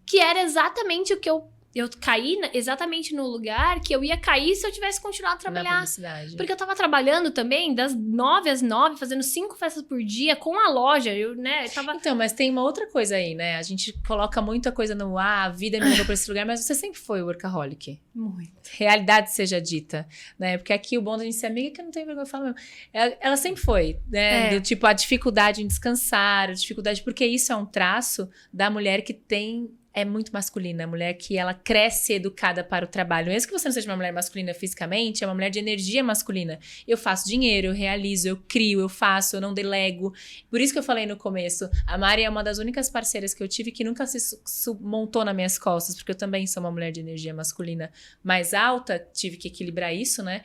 Que era exatamente o que eu eu caí exatamente no lugar que eu ia cair se eu tivesse continuado a trabalhar. Na publicidade. Porque eu tava trabalhando também das 9 às 9, fazendo 5 festas por dia com a loja. Eu tava... Então, mas tem uma outra coisa aí, né? A gente coloca muita coisa no a vida me levou pra esse lugar, mas você sempre foi workaholic. Muito. Realidade seja dita, né? Porque aqui o bom da gente ser amiga é que não tem vergonha de falar mesmo. Ela sempre foi, né? Do tipo, a dificuldade em descansar, a dificuldade... Porque isso é um traço da mulher que tem... É muito masculina, a mulher que ela cresce educada para o trabalho. Mesmo que você não seja uma mulher masculina fisicamente, é uma mulher de energia masculina. Eu faço dinheiro, eu realizo, eu crio, eu faço, eu não delego. Por isso que eu falei no começo, a Mari é uma das únicas parceiras que eu tive que nunca se montou nas minhas costas, porque eu também sou uma mulher de energia masculina mais alta, tive que equilibrar isso, né?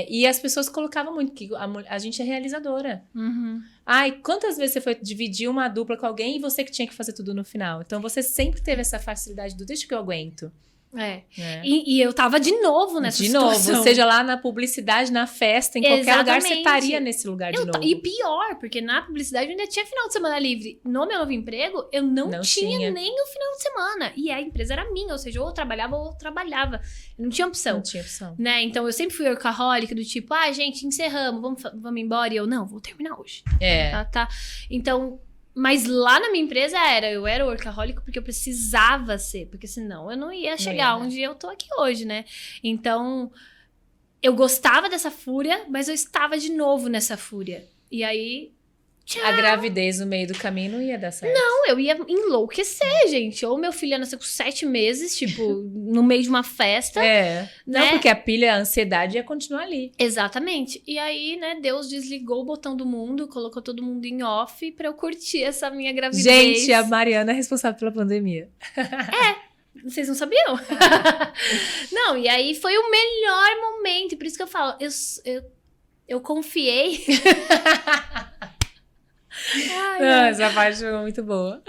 E as pessoas colocavam muito que a gente é realizadora. Uhum. Ai, quantas vezes você foi dividir uma dupla com alguém e você que tinha que fazer tudo no final? Então, você sempre teve essa facilidade do deixa que eu aguento. E eu tava de novo nessa situação. De novo, seja lá na publicidade, na festa, em qualquer lugar, você estaria nesse lugar de novo. E pior, porque na publicidade eu ainda tinha final de semana livre. No meu novo emprego, eu não tinha nem o final de semana. E a empresa era minha, ou seja, ou eu trabalhava ou eu trabalhava. Não tinha opção. Não tinha opção. Né? Então, eu sempre fui workaholic, do tipo, gente, encerramos, vamos embora. E eu, não, vou terminar hoje. Tá. Então... Mas lá na minha empresa eu era workaholic porque eu precisava ser, porque senão eu não ia chegar onde eu tô aqui hoje, né? Então, eu gostava dessa fúria, mas eu estava de novo nessa fúria. E aí... Tchau. A gravidez no meio do caminho não ia dar certo. Não, eu ia enlouquecer, gente. Ou meu filho ia nascer com 7 meses, tipo, no meio de uma festa. Né? Não, porque a pilha, a ansiedade ia continuar ali. Exatamente. E aí, né, Deus desligou o botão do mundo, colocou todo mundo em off pra eu curtir essa minha gravidez. Gente, a Mariana é responsável pela pandemia. Vocês não sabiam? Não, e aí foi o melhor momento. Por isso que eu falo, eu confiei... Essa parte foi muito boa.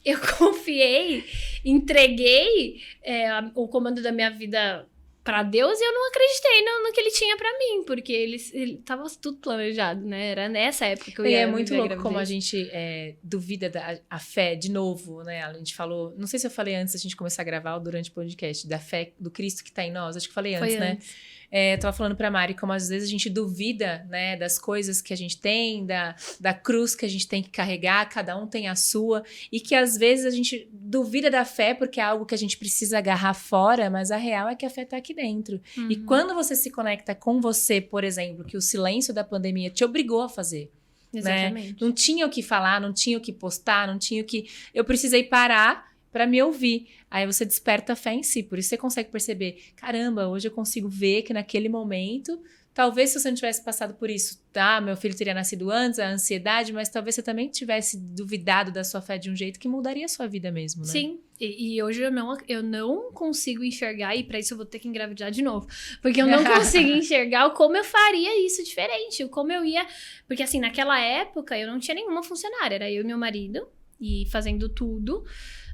Eu confiei, entreguei o comando da minha vida pra Deus e eu não acreditei no que ele tinha pra mim, porque ele tava tudo planejado, né? Era nessa época que eu ia. E é muito louco como a gente duvida a fé de novo, né? A gente falou, não sei se eu falei antes da gente começar a gravar ou durante o podcast, da fé do Cristo que tá em nós, acho que falei antes, né? Eu tava falando pra Mari como às vezes a gente duvida, né, das coisas que a gente tem, da cruz que a gente tem que carregar, cada um tem a sua, e que às vezes a gente duvida da fé porque é algo que a gente precisa agarrar fora, mas a real é que a fé tá aqui dentro. Uhum. E quando você se conecta com você, por exemplo, que o silêncio da pandemia te obrigou a fazer. Exatamente. Né? Não tinha o que falar, não tinha o que postar, não tinha o que... Eu precisei parar para me ouvir. Aí você desperta a fé em si. Por isso você consegue perceber, caramba, hoje eu consigo ver que naquele momento, talvez se você não tivesse passado por isso, tá? Meu filho teria nascido antes, a ansiedade, mas talvez você também tivesse duvidado da sua fé de um jeito que mudaria a sua vida mesmo, né? Sim. E hoje eu não consigo enxergar, e pra isso eu vou ter que engravidar de novo. Porque eu não consigo enxergar como eu faria isso diferente, como eu ia... Porque assim, naquela época eu não tinha nenhuma funcionária, era eu e meu marido, e fazendo tudo,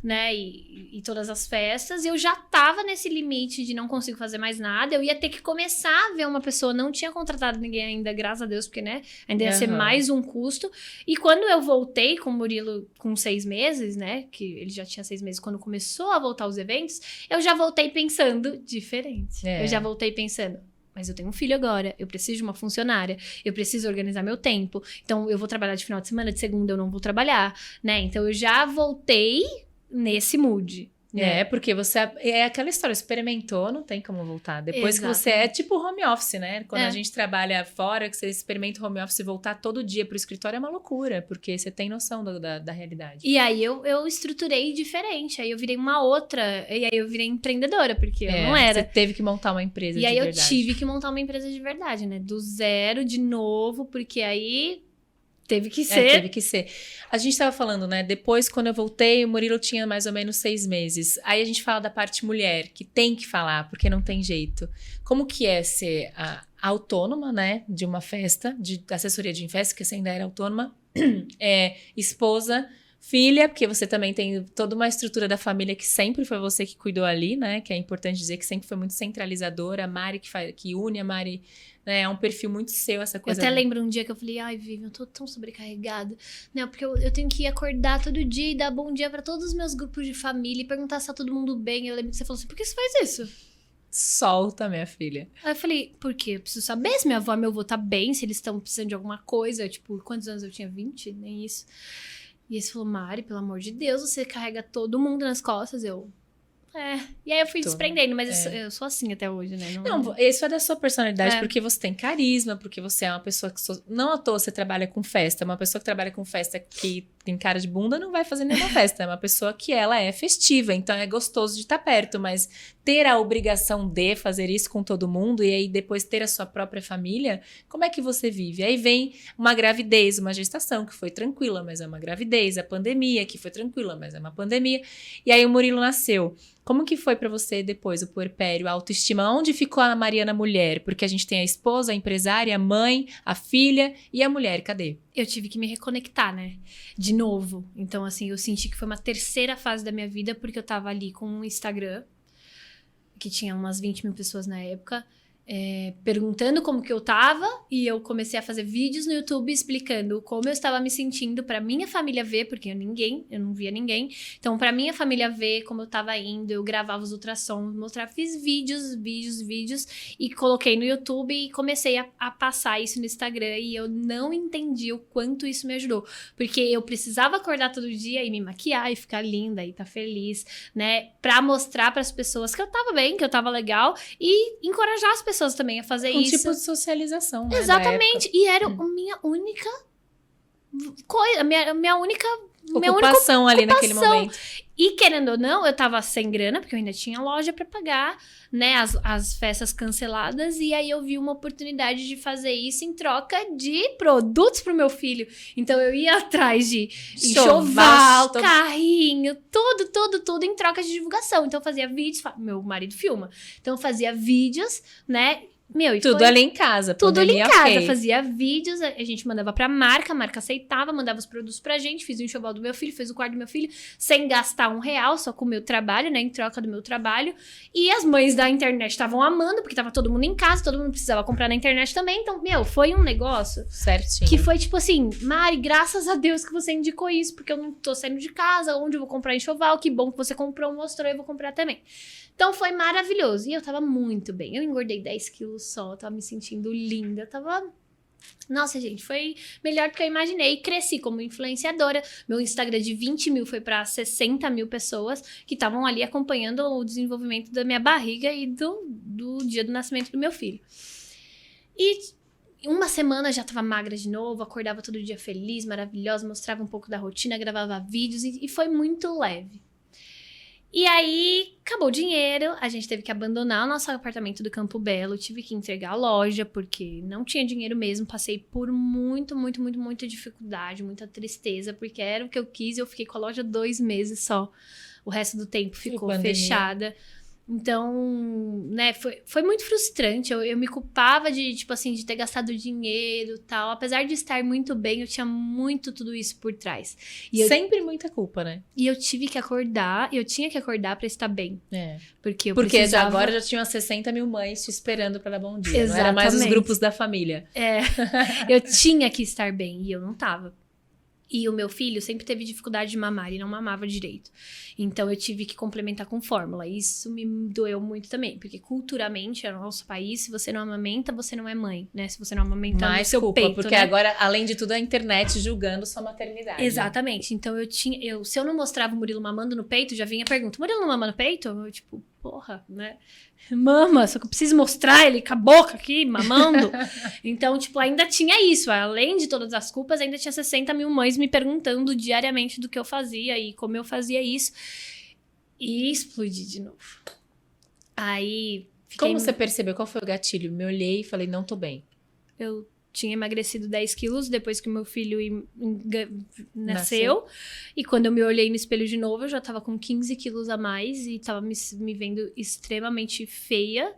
né, e todas as festas, e eu já tava nesse limite de não consigo fazer mais nada, eu ia ter que começar a ver uma pessoa, não tinha contratado ninguém ainda, graças a Deus, porque, né, ainda ia ser mais um custo, e quando eu voltei com o Murilo com 6 meses, né, que ele já tinha 6 meses, quando começou a voltar os eventos, eu já voltei pensando diferente, eu já voltei pensando, mas eu tenho um filho agora, eu preciso de uma funcionária, eu preciso organizar meu tempo, então eu vou trabalhar de final de semana, de segunda eu não vou trabalhar, né, então eu já voltei nesse mood. Né? Porque você... É aquela história, experimentou, não tem como voltar. Depois que você tipo home office, né? Quando a gente trabalha fora, que você experimenta o home office e voltar todo dia pro escritório é uma loucura, porque você tem noção da realidade. E aí eu estruturei diferente, aí eu virei uma outra, e aí eu virei empreendedora, porque eu não era. Você teve que montar uma empresa de verdade. E aí eu tive que montar uma empresa de verdade, né? Do zero, de novo, porque aí... Teve que ser. Teve que ser. A gente tava falando, né? Depois, quando eu voltei, o Murilo tinha mais ou menos 6 meses. Aí a gente fala da parte mulher, que tem que falar, porque não tem jeito. Como que é ser autônoma, né? De uma festa, de assessoria de festa, que você ainda era autônoma. Esposa, Filha, porque você também tem toda uma estrutura da família que sempre foi você que cuidou ali, né? Que é importante dizer que sempre foi muito centralizadora. A Mari que une, a Mari, né? É um perfil muito seu, essa coisa. Eu até lembro um dia que eu falei, ai, Vivian, eu tô tão sobrecarregada. Não, porque eu tenho que acordar todo dia e dar bom dia pra todos os meus grupos de família e perguntar se tá todo mundo bem. Eu lembro que você falou assim, por que você faz isso? Solta, minha filha. Aí eu falei, por quê? Eu preciso saber se minha avó e meu avô tá bem, se eles estão precisando de alguma coisa. Tipo, quantos anos eu tinha? 20? Nem isso. E ele falou, Mari, pelo amor de Deus, você carrega todo mundo nas costas. E aí eu fui desprendendo, mas eu sou assim até hoje, né? Não, isso é da sua personalidade, porque você tem carisma, porque você é uma pessoa que... Não à toa você trabalha com festa. Uma pessoa que trabalha com festa que tem cara de bunda não vai fazer nenhuma festa. É uma pessoa que ela é festiva, então é gostoso de estar perto, mas ter a obrigação de fazer isso com todo mundo e aí depois ter a sua própria família, como é que você vive? Aí vem uma gravidez, uma gestação que foi tranquila, mas é uma gravidez, a pandemia que foi tranquila, mas é uma pandemia. E aí o Murilo nasceu. Como que foi pra você depois, o puerpério, a autoestima? Onde ficou a Mariana mulher? Porque a gente tem a esposa, a empresária, a mãe, a filha e a mulher. Cadê? Eu tive que me reconectar, né? De novo. Então, assim, eu senti que foi uma terceira fase da minha vida, porque eu tava ali com um Instagram, que tinha umas 20 mil pessoas na época, perguntando como que eu tava, e eu comecei a fazer vídeos no YouTube explicando como eu estava me sentindo pra minha família ver, porque eu não via ninguém. Então, pra minha família ver como eu tava indo, eu gravava os ultrassons, fiz vídeos, e coloquei no YouTube e comecei a passar isso no Instagram, e eu não entendi o quanto isso me ajudou, porque eu precisava acordar todo dia e me maquiar e ficar linda e tá feliz, né, pra mostrar pras pessoas que eu tava bem, que eu tava legal, e encorajar as pessoas também a fazer isso. Um tipo de socialização, né? Exatamente. E era a minha única coisa, minha única ocupação ali naquele momento. E querendo ou não, eu tava sem grana, porque eu ainda tinha loja pra pagar, né, as festas canceladas, e aí eu vi uma oportunidade de fazer isso em troca de produtos pro meu filho. Então eu ia atrás de enxoval, carrinho, tudo em troca de divulgação. Então eu fazia vídeos, meu marido filma, então eu fazia vídeos, né, tudo ali em casa. Tudo ali em casa. Fazia vídeos, a gente mandava pra marca, a marca aceitava, mandava os produtos pra gente, fiz o enxoval do meu filho, fez o quarto do meu filho, sem gastar R$1, só com o meu trabalho, né, em troca do meu trabalho. E as mães da internet estavam amando, porque tava todo mundo em casa, todo mundo precisava comprar na internet também. Então, foi um negócio certinho. Que foi tipo assim, Mari, graças a Deus que você indicou isso, porque eu não tô saindo de casa, onde eu vou comprar enxoval, que bom que você comprou, mostrou, eu vou comprar também. Então foi maravilhoso. E eu tava muito bem. Eu engordei 10 quilos só, eu tava me sentindo linda. Nossa, gente, foi melhor do que eu imaginei. E cresci como influenciadora. Meu Instagram de 20 mil foi pra 60 mil pessoas que estavam ali acompanhando o desenvolvimento da minha barriga e do dia do nascimento do meu filho. E uma semana já tava magra de novo, acordava todo dia feliz, maravilhosa, mostrava um pouco da rotina, gravava vídeos e foi muito leve. E aí, acabou o dinheiro, a gente teve que abandonar o nosso apartamento do Campo Belo, tive que entregar a loja, porque não tinha dinheiro mesmo, passei por muita dificuldade, muita tristeza, porque era o que eu quis e eu fiquei com a loja 2 meses só. O resto do tempo ficou fechada. Então, né, foi muito frustrante. Eu me culpava de, tipo assim, de ter gastado dinheiro e tal. Apesar de estar muito bem, eu tinha muito tudo isso por trás. E sempre muita culpa, né? E eu tinha que acordar pra estar bem. Porque agora já tinham 60 mil mães te esperando pra dar bom dia. Exatamente. Não era mais os grupos da família. Eu tinha que estar bem e eu não tava. E o meu filho sempre teve dificuldade de mamar e não mamava direito. Então, eu tive que complementar com fórmula. Isso me doeu muito também. Porque, culturalmente, no nosso país, se você não amamenta, você não é mãe, né? Se você não amamenta no seu peito, porque né? Agora, além de tudo, a internet julgando sua maternidade. Exatamente. Né? Então, se eu não mostrava o Murilo mamando no peito, já vinha a pergunta, Murilo não mama no peito? Eu, tipo, porra, né? Mama, só que eu preciso mostrar ele com a boca aqui, mamando. Então, tipo, ainda tinha isso. Além de todas as culpas, ainda tinha 60 mil mães me perguntando diariamente do que eu fazia e como eu fazia isso. E explodi de novo. Aí, Como você percebeu? Qual foi o gatilho? Me olhei e falei, não tô bem. Eu tinha emagrecido 10 quilos depois que meu filho nasceu. E quando eu me olhei no espelho de novo, eu já tava com 15 quilos a mais e tava me vendo extremamente feia.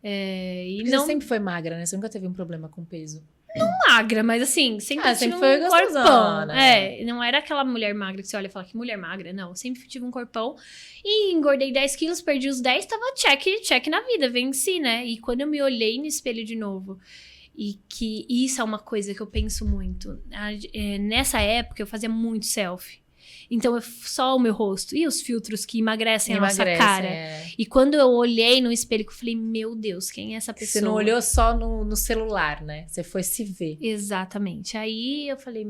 Você sempre foi magra, né? Você nunca teve um problema com peso. Não magra, mas assim, sempre tive foi um corpão. Não era aquela mulher magra que você olha e fala que mulher magra, não. Eu sempre tive um corpão. E engordei 10 quilos, perdi os 10, tava check na vida, venci, né? E quando eu me olhei no espelho de novo, e que isso é uma coisa que eu penso muito. Nessa época, eu fazia muito selfie. Então, só o meu rosto. E os filtros que emagrecem a nossa cara. E quando eu olhei no espelho, eu falei, meu Deus, quem é essa pessoa? Você não olhou só no celular, né? Você foi se ver. Exatamente. Aí eu falei,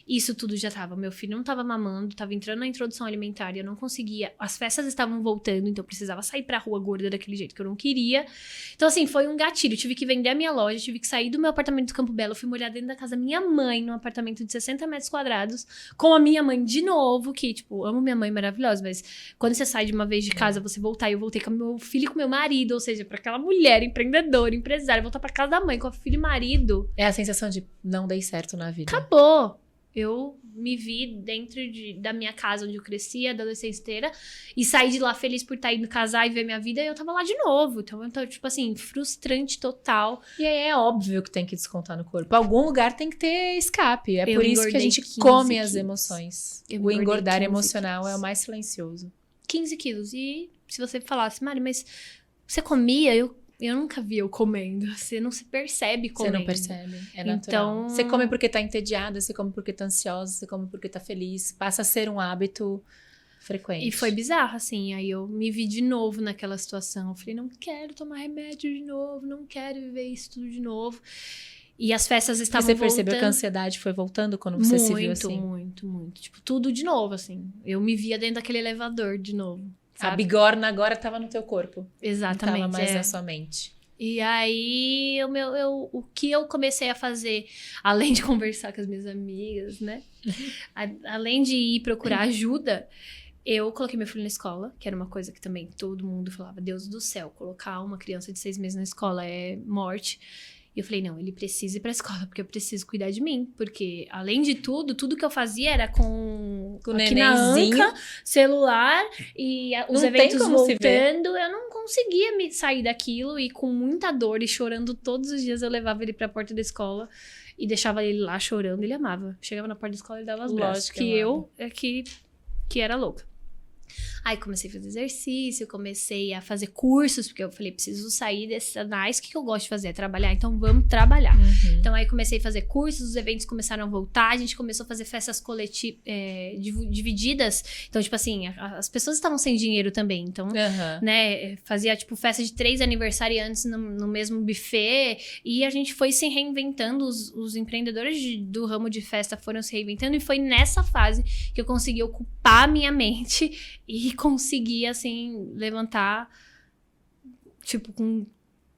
isso tudo já tava. Meu filho não tava mamando, tava entrando na introdução alimentar, eu não conseguia. As festas estavam voltando, então eu precisava sair pra rua gorda daquele jeito que eu não queria. Então, assim, foi um gatilho. Eu tive que vender a minha loja, tive que sair do meu apartamento do Campo Belo. Eu fui morar dentro da casa da minha mãe, num apartamento de 60 metros quadrados, com a minha mãe de novo, que, tipo, amo minha mãe maravilhosa, mas quando você sai de uma vez de casa, você voltar, e eu voltei com meu filho e com meu marido, ou seja, pra aquela mulher empreendedora, empresária, voltar pra casa da mãe com a filho e marido. É a sensação de não dei certo na vida. Acabou. Eu me vi dentro da minha casa onde eu cresci, a adolescência inteira, e saí de lá feliz por estar indo casar e ver minha vida, e eu tava lá de novo. Então, tipo assim, frustrante total. E aí é óbvio que tem que descontar no corpo. Algum lugar tem que ter escape. É Eu por isso que a gente 15 come quilos. as emoções. Eu O engordar 15 emocional quilos. é o mais silencioso. 15 quilos. E se você falasse, Mari, mas você comia? Eu nunca vi eu comendo. Você não se percebe comendo. Você não percebe, é natural. Então... Você come porque tá entediada, você come porque tá ansiosa, você come porque tá feliz. Passa a ser um hábito frequente. E foi bizarro, assim. Aí eu me vi de novo naquela situação. Eu falei, não quero tomar remédio de novo, não quero viver isso tudo de novo. E as festas estavam voltando. Você percebeu que a ansiedade foi voltando quando você se viu assim? Muito. Tipo, tudo de novo, assim. Eu me via dentro daquele elevador de novo. A bigorna agora tava no teu corpo. Exatamente. Não tava mais na sua mente. E aí, o que eu comecei a fazer, além de conversar com as minhas amigas, né? Além de ir procurar ajuda, eu coloquei meu filho na escola, que era uma coisa que também todo mundo falava, Deus do céu, colocar uma criança de 6 meses na escola é morte. E eu falei, não, ele precisa ir pra escola, porque eu preciso cuidar de mim. Porque, além de tudo que eu fazia era com aqui na anca, celular, e os eventos voltando. Eu não conseguia me sair daquilo, e com muita dor, e chorando todos os dias, eu levava ele pra porta da escola, e deixava ele lá chorando, ele amava. Chegava na porta da escola, ele dava as braços. Que era louca. Aí comecei a fazer exercício, comecei a fazer cursos, porque eu falei, preciso sair desses anais, o que eu gosto de fazer? É trabalhar, então vamos trabalhar. Uhum. Então aí comecei a fazer cursos, os eventos começaram a voltar, a gente começou a fazer festas divididas, então tipo assim, as pessoas estavam sem dinheiro também, então, né, fazia tipo festa de 3 aniversariantes no mesmo buffet, e a gente foi se reinventando, os empreendedores do ramo de festa foram se reinventando, e foi nessa fase que eu consegui ocupar a minha mente e conseguir, assim, levantar, tipo,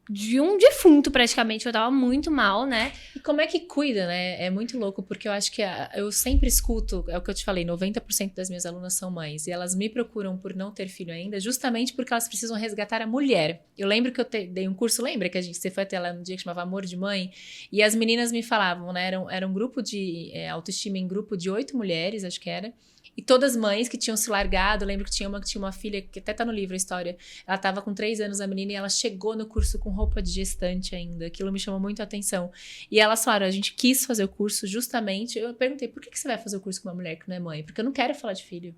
de um defunto, praticamente. Eu tava muito mal, né? E como é que cuida, né? É muito louco, porque eu acho que eu sempre escuto, é o que eu te falei, 90% das minhas alunas são mães, e elas me procuram por não ter filho ainda, justamente porque elas precisam resgatar a mulher. Eu lembro que eu dei um curso, lembra que você foi até lá no dia que chamava Amor de Mãe? E as meninas me falavam, né? Era um grupo de autoestima em grupo de 8 mulheres, acho que era. E todas mães que tinham se largado, eu lembro que tinha uma filha, que até tá no livro a história, ela tava com 3 anos, a menina, e ela chegou no curso com roupa de gestante ainda, aquilo me chamou muito a atenção. E elas falaram, a gente quis fazer o curso justamente, eu perguntei, por que você vai fazer o curso com uma mulher que não é mãe? Porque eu não quero falar de filho.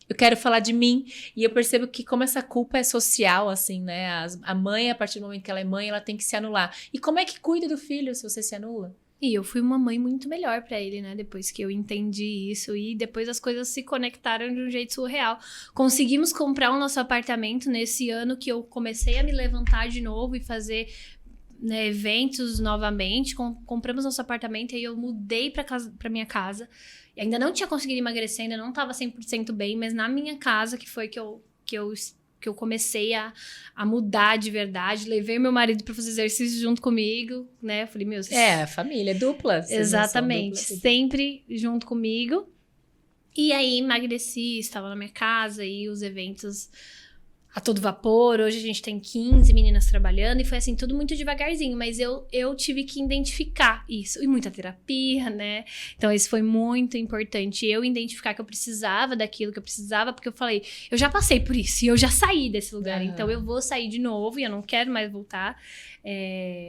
Eu quero falar de mim, e eu percebo que como essa culpa é social, assim, né, a mãe, a partir do momento que ela é mãe, ela tem que se anular. E como é que cuida do filho se você se anula? E eu fui uma mãe muito melhor pra ele, né? Depois que eu entendi isso. E depois as coisas se conectaram de um jeito surreal. Conseguimos comprar o nosso apartamento nesse ano que eu comecei a me levantar de novo e fazer, né, eventos novamente. Compramos nosso apartamento e aí eu mudei pra minha casa. E ainda não tinha conseguido emagrecer, ainda não tava 100% bem. Mas na minha casa, que foi que eu comecei a mudar de verdade, levei meu marido para fazer exercício junto comigo, né? Eu falei, meu... família, dupla. Exatamente, sempre junto comigo. E aí, emagreci, estava na minha casa, e os eventos a todo vapor. Hoje a gente tem 15 meninas trabalhando e foi assim, tudo muito devagarzinho, mas eu tive que identificar isso. E muita terapia, né? Então isso foi muito importante. Eu identificar que eu precisava daquilo, que eu precisava, porque eu falei, eu já passei por isso e eu já saí desse lugar, então eu vou sair de novo e eu não quero mais voltar.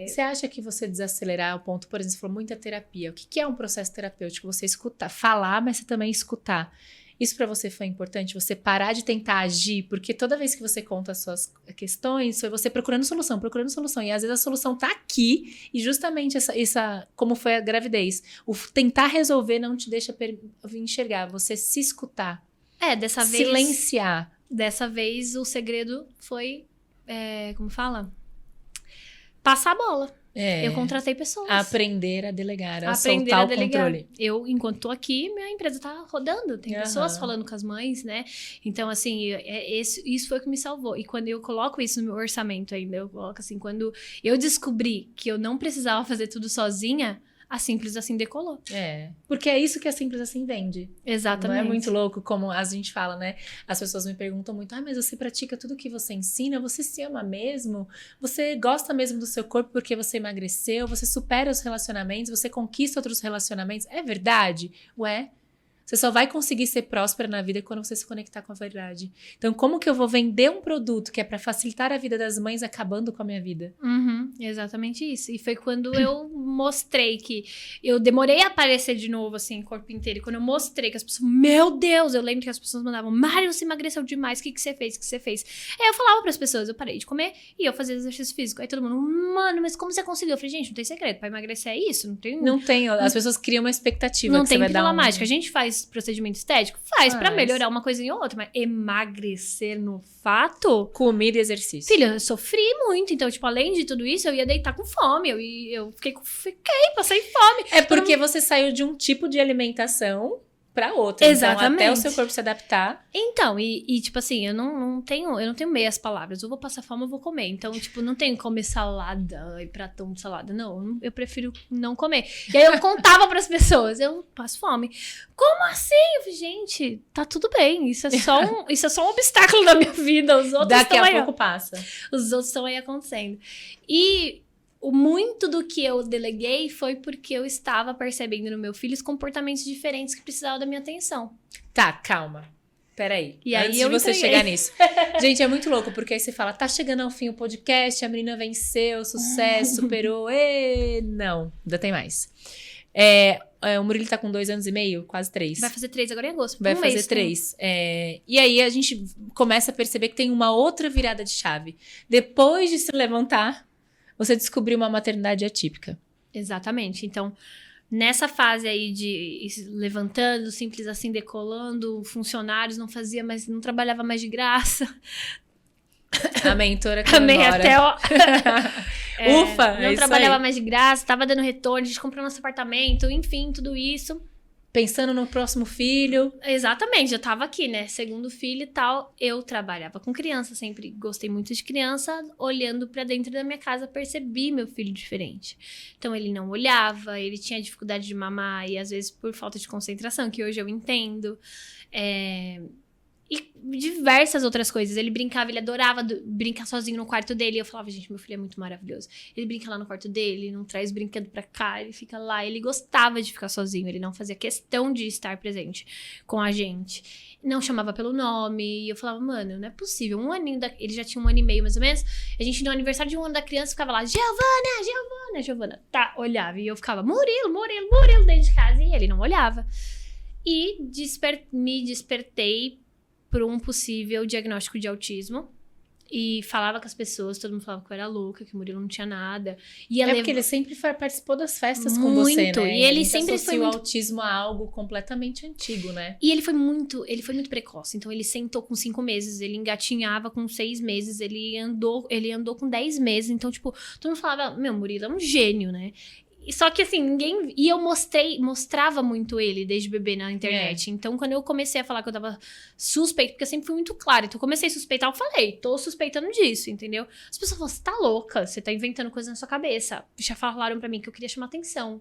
Você acha que você desacelerar o ponto, por exemplo, você falou muita terapia. O que é um processo terapêutico? Você escutar, falar, mas você também escutar. Isso para você foi importante? Você parar de tentar agir? Porque toda vez que você conta as suas questões, foi você procurando solução. E às vezes a solução tá aqui e justamente essa como foi a gravidez. O tentar resolver não te deixa enxergar. Você se escutar. Dessa vez... Silenciar. Dessa vez o segredo foi, como fala? Passar a bola. Eu contratei pessoas. Aprender a delegar, a soltar o controle. Eu, enquanto tô aqui, minha empresa tá rodando. Tem pessoas falando com as mães, né? Então, assim, isso foi o que me salvou. E quando eu coloco isso no meu orçamento ainda, eu coloco assim, quando eu descobri que eu não precisava fazer tudo sozinha, a Simples Assim decolou. Porque é isso que a Simples Assim vende. Exatamente. Não é muito louco, como a gente fala, né? As pessoas me perguntam muito, mas você pratica tudo que você ensina? Você se ama mesmo? Você gosta mesmo do seu corpo porque você emagreceu? Você supera os relacionamentos? Você conquista outros relacionamentos? É verdade? Você só vai conseguir ser próspera na vida quando você se conectar com a verdade. Então, como que eu vou vender um produto que é para facilitar a vida das mães acabando com a minha vida? Exatamente isso. E foi quando eu mostrei que... Eu demorei a aparecer de novo, assim, corpo inteiro. E quando eu mostrei que as pessoas... Meu Deus! Eu lembro que as pessoas mandavam, Mari, você emagreceu demais. O que você fez? O que você fez? Aí eu falava pras pessoas, eu parei de comer e eu fazia exercício físico. Aí todo mundo, mano, mas como você conseguiu? Eu falei, gente, não tem segredo. Pra emagrecer é isso? Não tem... As pessoas criam uma expectativa. Não que você vai dar mágica. A gente faz procedimento estético? Faz pra melhorar uma coisinha ou outra, mas emagrecer no fato... Comida e exercício. Filha, eu sofri muito, então, tipo, além de tudo isso, eu ia deitar com fome, eu passei fome. É porque você saiu de um tipo de alimentação pra outra. Exatamente. Então, até o seu corpo se adaptar. Então, tipo assim, eu não tenho meias palavras. Eu vou passar fome, eu vou comer. Então, tipo, não tenho que comer salada e pratão de salada. Não, eu prefiro não comer. E aí eu contava pras pessoas, eu passo fome. Como assim? Eu falei, gente, tá tudo bem. Isso é só um obstáculo da minha vida. Os outros Daqui a pouco passa. Os outros estão aí acontecendo. E muito do que eu deleguei foi porque eu estava percebendo no meu filho os comportamentos diferentes que precisavam da minha atenção. Tá, calma. Peraí. E aí antes de você chegar nisso. Gente, é muito louco, porque aí você fala, tá chegando ao fim o podcast, a menina venceu, sucesso, superou. Não, ainda tem mais. O Murilo tá com 2 anos e meio, quase 3. Vai fazer 3 agora em agosto. Vai fazer 3. E aí a gente começa a perceber que tem uma outra virada de chave. Depois de se levantar, você descobriu uma maternidade atípica. Exatamente. Então, nessa fase aí de levantando, Simples Assim, decolando, funcionários, não trabalhava mais de graça. A mentora que Amei até Ufa! Não trabalhava mais de graça, tava dando retorno, a gente comprou nosso apartamento, enfim, tudo isso. Pensando no próximo filho. Exatamente, eu tava aqui, né? Segundo filho e tal, eu trabalhava com criança, sempre gostei muito de criança. Olhando pra dentro da minha casa, percebi meu filho diferente. Então, ele não olhava, ele tinha dificuldade de mamar, e às vezes por falta de concentração, que hoje eu entendo. E diversas outras coisas. Ele brincava, ele adorava brincar sozinho no quarto dele. Eu falava, gente, meu filho é muito maravilhoso. Ele brinca lá no quarto dele, não traz brinquedo pra cá, ele fica lá. Ele gostava de ficar sozinho, ele não fazia questão de estar presente com a gente. Não chamava pelo nome. E eu falava, mano, não é possível. Ele já tinha 1 ano e meio, mais ou menos. A gente, no aniversário de 1 ano da criança, ficava lá, Giovana. Tá, olhava. E eu ficava, Murilo, dentro de casa. E ele não olhava. E me despertei por um possível diagnóstico de autismo. E falava com as pessoas, todo mundo falava que eu era louca, que o Murilo não tinha nada. Porque ele sempre participou das festas com você, né? E ele sempre foi o autismo a algo completamente antigo, né? E ele foi muito precoce. Então, ele sentou com 5 meses, ele engatinhava com 6 meses, ele andou com 10 meses. Então, tipo, todo mundo falava, meu, Murilo é um gênio, né? Só que assim, ninguém... E eu mostrava muito ele desde bebê na internet. Então, quando eu comecei a falar que eu tava suspeita, porque eu sempre fui muito clara. Então, eu comecei a suspeitar, eu falei, tô suspeitando disso, entendeu? As pessoas falaram, você tá louca, você tá inventando coisa na sua cabeça. Já falaram pra mim que eu queria chamar atenção.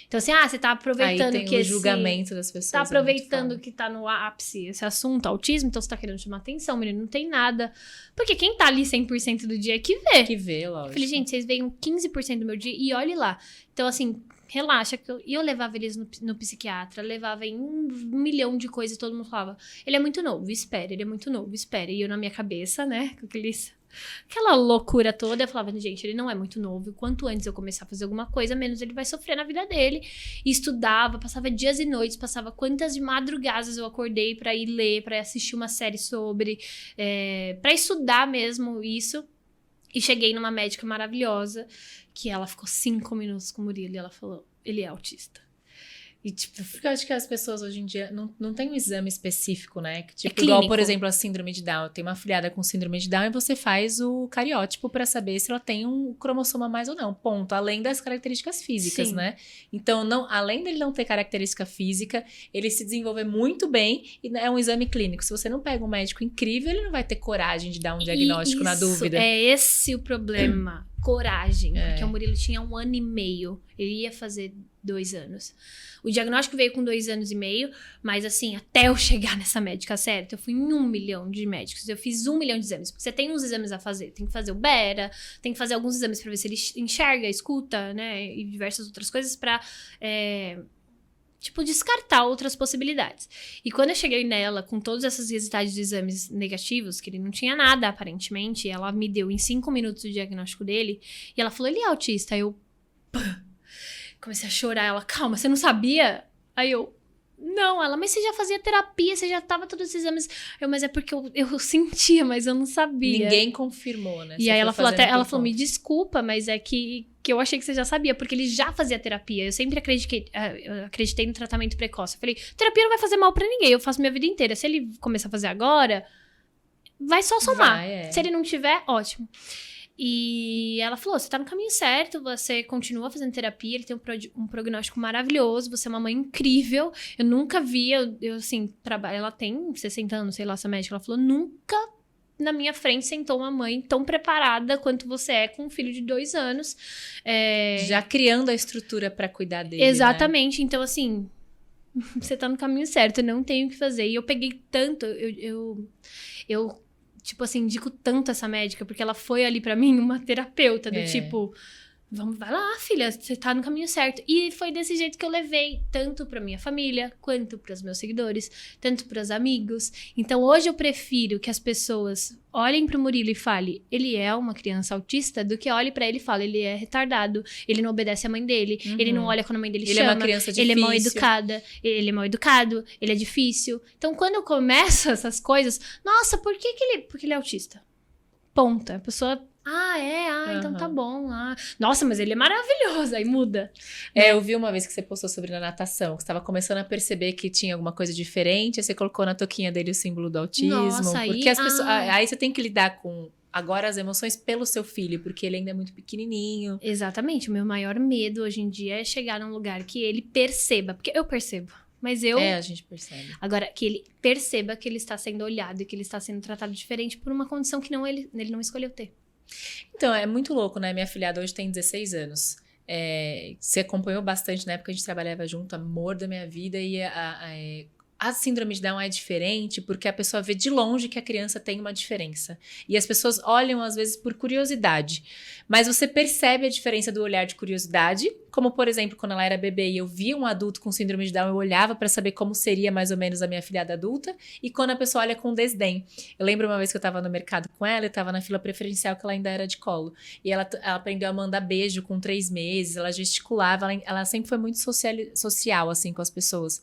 Então, assim, você tá aproveitando aí tem o julgamento das pessoas. Tá aproveitando que tá no ápice esse assunto, autismo, então você tá querendo chamar atenção, o menino não tem nada. Porque quem tá ali 100% do dia é que vê. Que vê, lógico. Eu falei, gente, vocês veem 15% do meu dia e olhe lá. Então, assim, relaxa. E eu levava eles no psiquiatra, levava em 1 milhão de coisas e todo mundo falava, ele é muito novo, espere, ele é muito novo, espere. E eu na minha cabeça, né, com aquela loucura toda, eu falava, gente, ele não é muito novo. Quanto antes eu começar a fazer alguma coisa, menos ele vai sofrer na vida dele. E estudava, passava dias e noites, passava quantas de madrugadas eu acordei pra ir ler, pra assistir uma série sobre, pra estudar mesmo isso. E cheguei numa médica maravilhosa, que ela ficou 5 minutos com o Murilo e ela falou, ele é autista. E, tipo, porque eu acho que as pessoas hoje em dia não tem um exame específico, né? Que, tipo, clínico. igual, por exemplo, a síndrome de Down. Eu tenho uma afilhada com síndrome de Down e você faz o cariótipo pra saber se ela tem um cromossoma a mais ou não. Ponto. Além das características físicas, Sim. né? Então, além dele não ter característica física, ele se desenvolver muito bem e é um exame clínico. Se você não pega um médico incrível, ele não vai ter coragem de dar um diagnóstico na dúvida. É esse o problema. Coragem. Porque o Murilo tinha 1 ano e meio. Ele ia fazer 2 anos. O diagnóstico veio com 2 anos e meio, mas assim, até eu chegar nessa médica certa, eu fui em 1 milhão de médicos. Eu fiz 1 milhão de exames. Porque você tem uns exames a fazer. Tem que fazer o Bera, tem que fazer alguns exames pra ver se ele enxerga, escuta, né? E diversas outras coisas pra, descartar outras possibilidades. E quando eu cheguei nela, com todos esses resultados de exames negativos, que ele não tinha nada, aparentemente, ela me deu em 5 minutos o diagnóstico dele, e ela falou, ele é autista. Aí eu comecei a chorar. Ela, calma, você não sabia? Aí eu, não. Ela, mas você já fazia terapia, você já tava todos os exames. Mas é porque eu sentia, mas eu não sabia. Ninguém confirmou, né? E aí ela falou, me desculpa, mas é que eu achei que você já sabia, porque ele já fazia terapia. Eu sempre acreditei no tratamento precoce. Eu falei, terapia não vai fazer mal pra ninguém, eu faço minha vida inteira. Se ele começar a fazer agora, vai só somar. Se ele não tiver, ótimo. E ela falou, você tá no caminho certo, você continua fazendo terapia, ele tem um prognóstico maravilhoso, você é uma mãe incrível. Eu nunca vi, ela tem 60 anos, sei lá, essa médica, ela falou, nunca na minha frente sentou uma mãe tão preparada quanto você é com um filho de 2 anos. Já criando a estrutura pra cuidar dele, exatamente, né? Então assim, você tá no caminho certo, eu não tenho o que fazer. E eu peguei tanto, eu indico tanto essa médica, porque ela foi ali pra mim uma terapeuta, do tipo, vai lá, filha, você tá no caminho certo. E foi desse jeito que eu levei, tanto pra minha família, quanto pros meus seguidores, tanto pros amigos. Então, hoje eu prefiro que as pessoas olhem pro Murilo e falem, ele é uma criança autista, do que olhe pra ele e fale, ele é retardado, ele não obedece a mãe dele, ele não olha quando a mãe dele chama, é uma criança difícil, ele é mal educado, ele é difícil. Então, quando eu começo essas coisas, nossa, porque ele é autista? Ponta. A pessoa, então tá bom. Nossa, mas ele é maravilhoso, aí muda. Eu vi uma vez que você postou sobre a natação, que você estava começando a perceber que tinha alguma coisa diferente, aí você colocou na touquinha dele o símbolo do autismo. Nossa, porque as pessoas, aí você tem que lidar com agora as emoções pelo seu filho, porque ele ainda é muito pequenininho. Exatamente, o meu maior medo hoje em dia é chegar num lugar que ele perceba, porque eu percebo. Mas a gente percebe. Agora, que ele perceba que ele está sendo olhado e que ele está sendo tratado diferente por uma condição que ele não escolheu ter. Então, é muito louco, né? Minha afilhada hoje tem 16 anos. Você acompanhou bastante na época que a gente trabalhava junto, amor da minha vida, e a síndrome de Down é diferente porque a pessoa vê de longe que a criança tem uma diferença. E as pessoas olham, às vezes, por curiosidade. Mas você percebe a diferença do olhar de curiosidade, como, por exemplo, quando ela era bebê e eu via um adulto com síndrome de Down, eu olhava para saber como seria mais ou menos a minha afilhada adulta, e quando a pessoa olha com desdém. Eu lembro uma vez que eu tava no mercado com ela, eu tava na fila preferencial, que ela ainda era de colo. E ela aprendeu a mandar beijo com 3 meses, ela gesticulava, ela sempre foi muito social, assim, com as pessoas.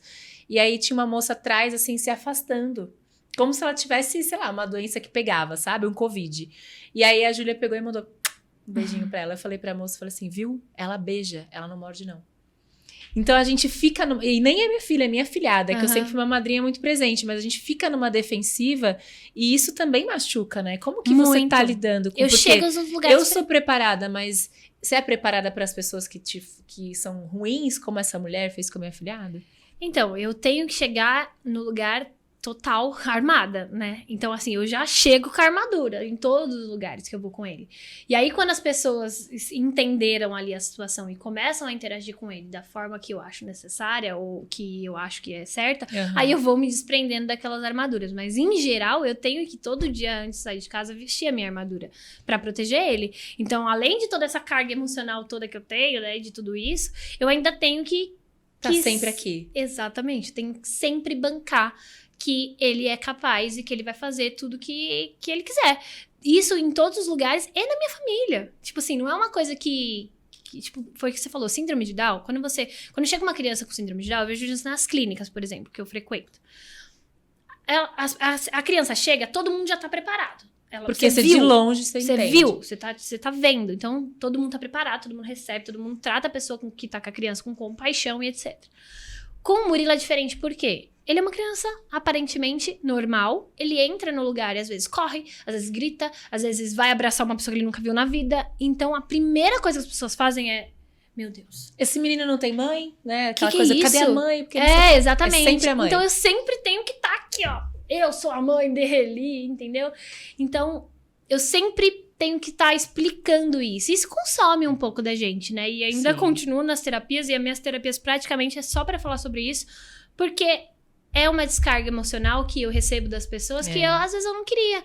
E aí tinha uma moça atrás, assim, se afastando. Como se ela tivesse, sei lá, uma doença que pegava, sabe? Um Covid. E aí a Júlia pegou e mandou um beijinho pra ela. Eu falei pra moça, falei assim, viu? Ela beija, ela não morde, não. Então a gente fica... E nem é minha filha, é minha afilhada, que eu sempre fui uma madrinha muito presente, mas a gente fica numa defensiva e isso também machuca, né? Como que você tá lidando com... Eu chego nos lugares... Eu sou preparada, mas você é preparada para as pessoas que são ruins, como essa mulher fez com a minha afilhada? Então, eu tenho que chegar no lugar total armada, né? Então, assim, eu já chego com a armadura em todos os lugares que eu vou com ele. E aí, quando as pessoas entenderam ali a situação e começam a interagir com ele da forma que eu acho necessária ou que eu acho que é certa, aí eu vou me desprendendo daquelas armaduras. Mas, em geral, eu tenho que todo dia, antes de sair de casa, vestir a minha armadura pra proteger ele. Então, além de toda essa carga emocional toda que eu tenho, né, de tudo isso, eu ainda tenho que tá sempre aqui. Exatamente. Tenho que sempre bancar que ele é capaz e que ele vai fazer tudo que ele quiser. Isso em todos os lugares e na minha família. Tipo assim, não é uma coisa que tipo, foi o que você falou, síndrome de Down. Quando chega uma criança com síndrome de Down, eu vejo isso nas clínicas, por exemplo, que eu frequento. A criança chega, todo mundo já tá preparado. Porque você de longe, você entende. Você viu, você tá vendo. Então, todo mundo tá preparado, todo mundo recebe, todo mundo trata a pessoa que tá com a criança com compaixão e etc. Com o Murilo é diferente, por quê? Ele é uma criança aparentemente normal, ele entra no lugar e às vezes corre, às vezes grita, às vezes vai abraçar uma pessoa que ele nunca viu na vida. Então, a primeira coisa que as pessoas fazem é, meu Deus, esse menino não tem mãe, né? Aquela que coisa, é isso? Cadê a mãe? Porque exatamente. É sempre a mãe. Então, eu sempre tenho que estar aqui, ó. Eu sou a mãe dele, entendeu? Então, eu sempre tenho que estar explicando isso. Isso consome um pouco da gente, né? E ainda continuo nas terapias, e as minhas terapias praticamente é só pra falar sobre isso, porque é uma descarga emocional que eu recebo das pessoas que às vezes eu não queria.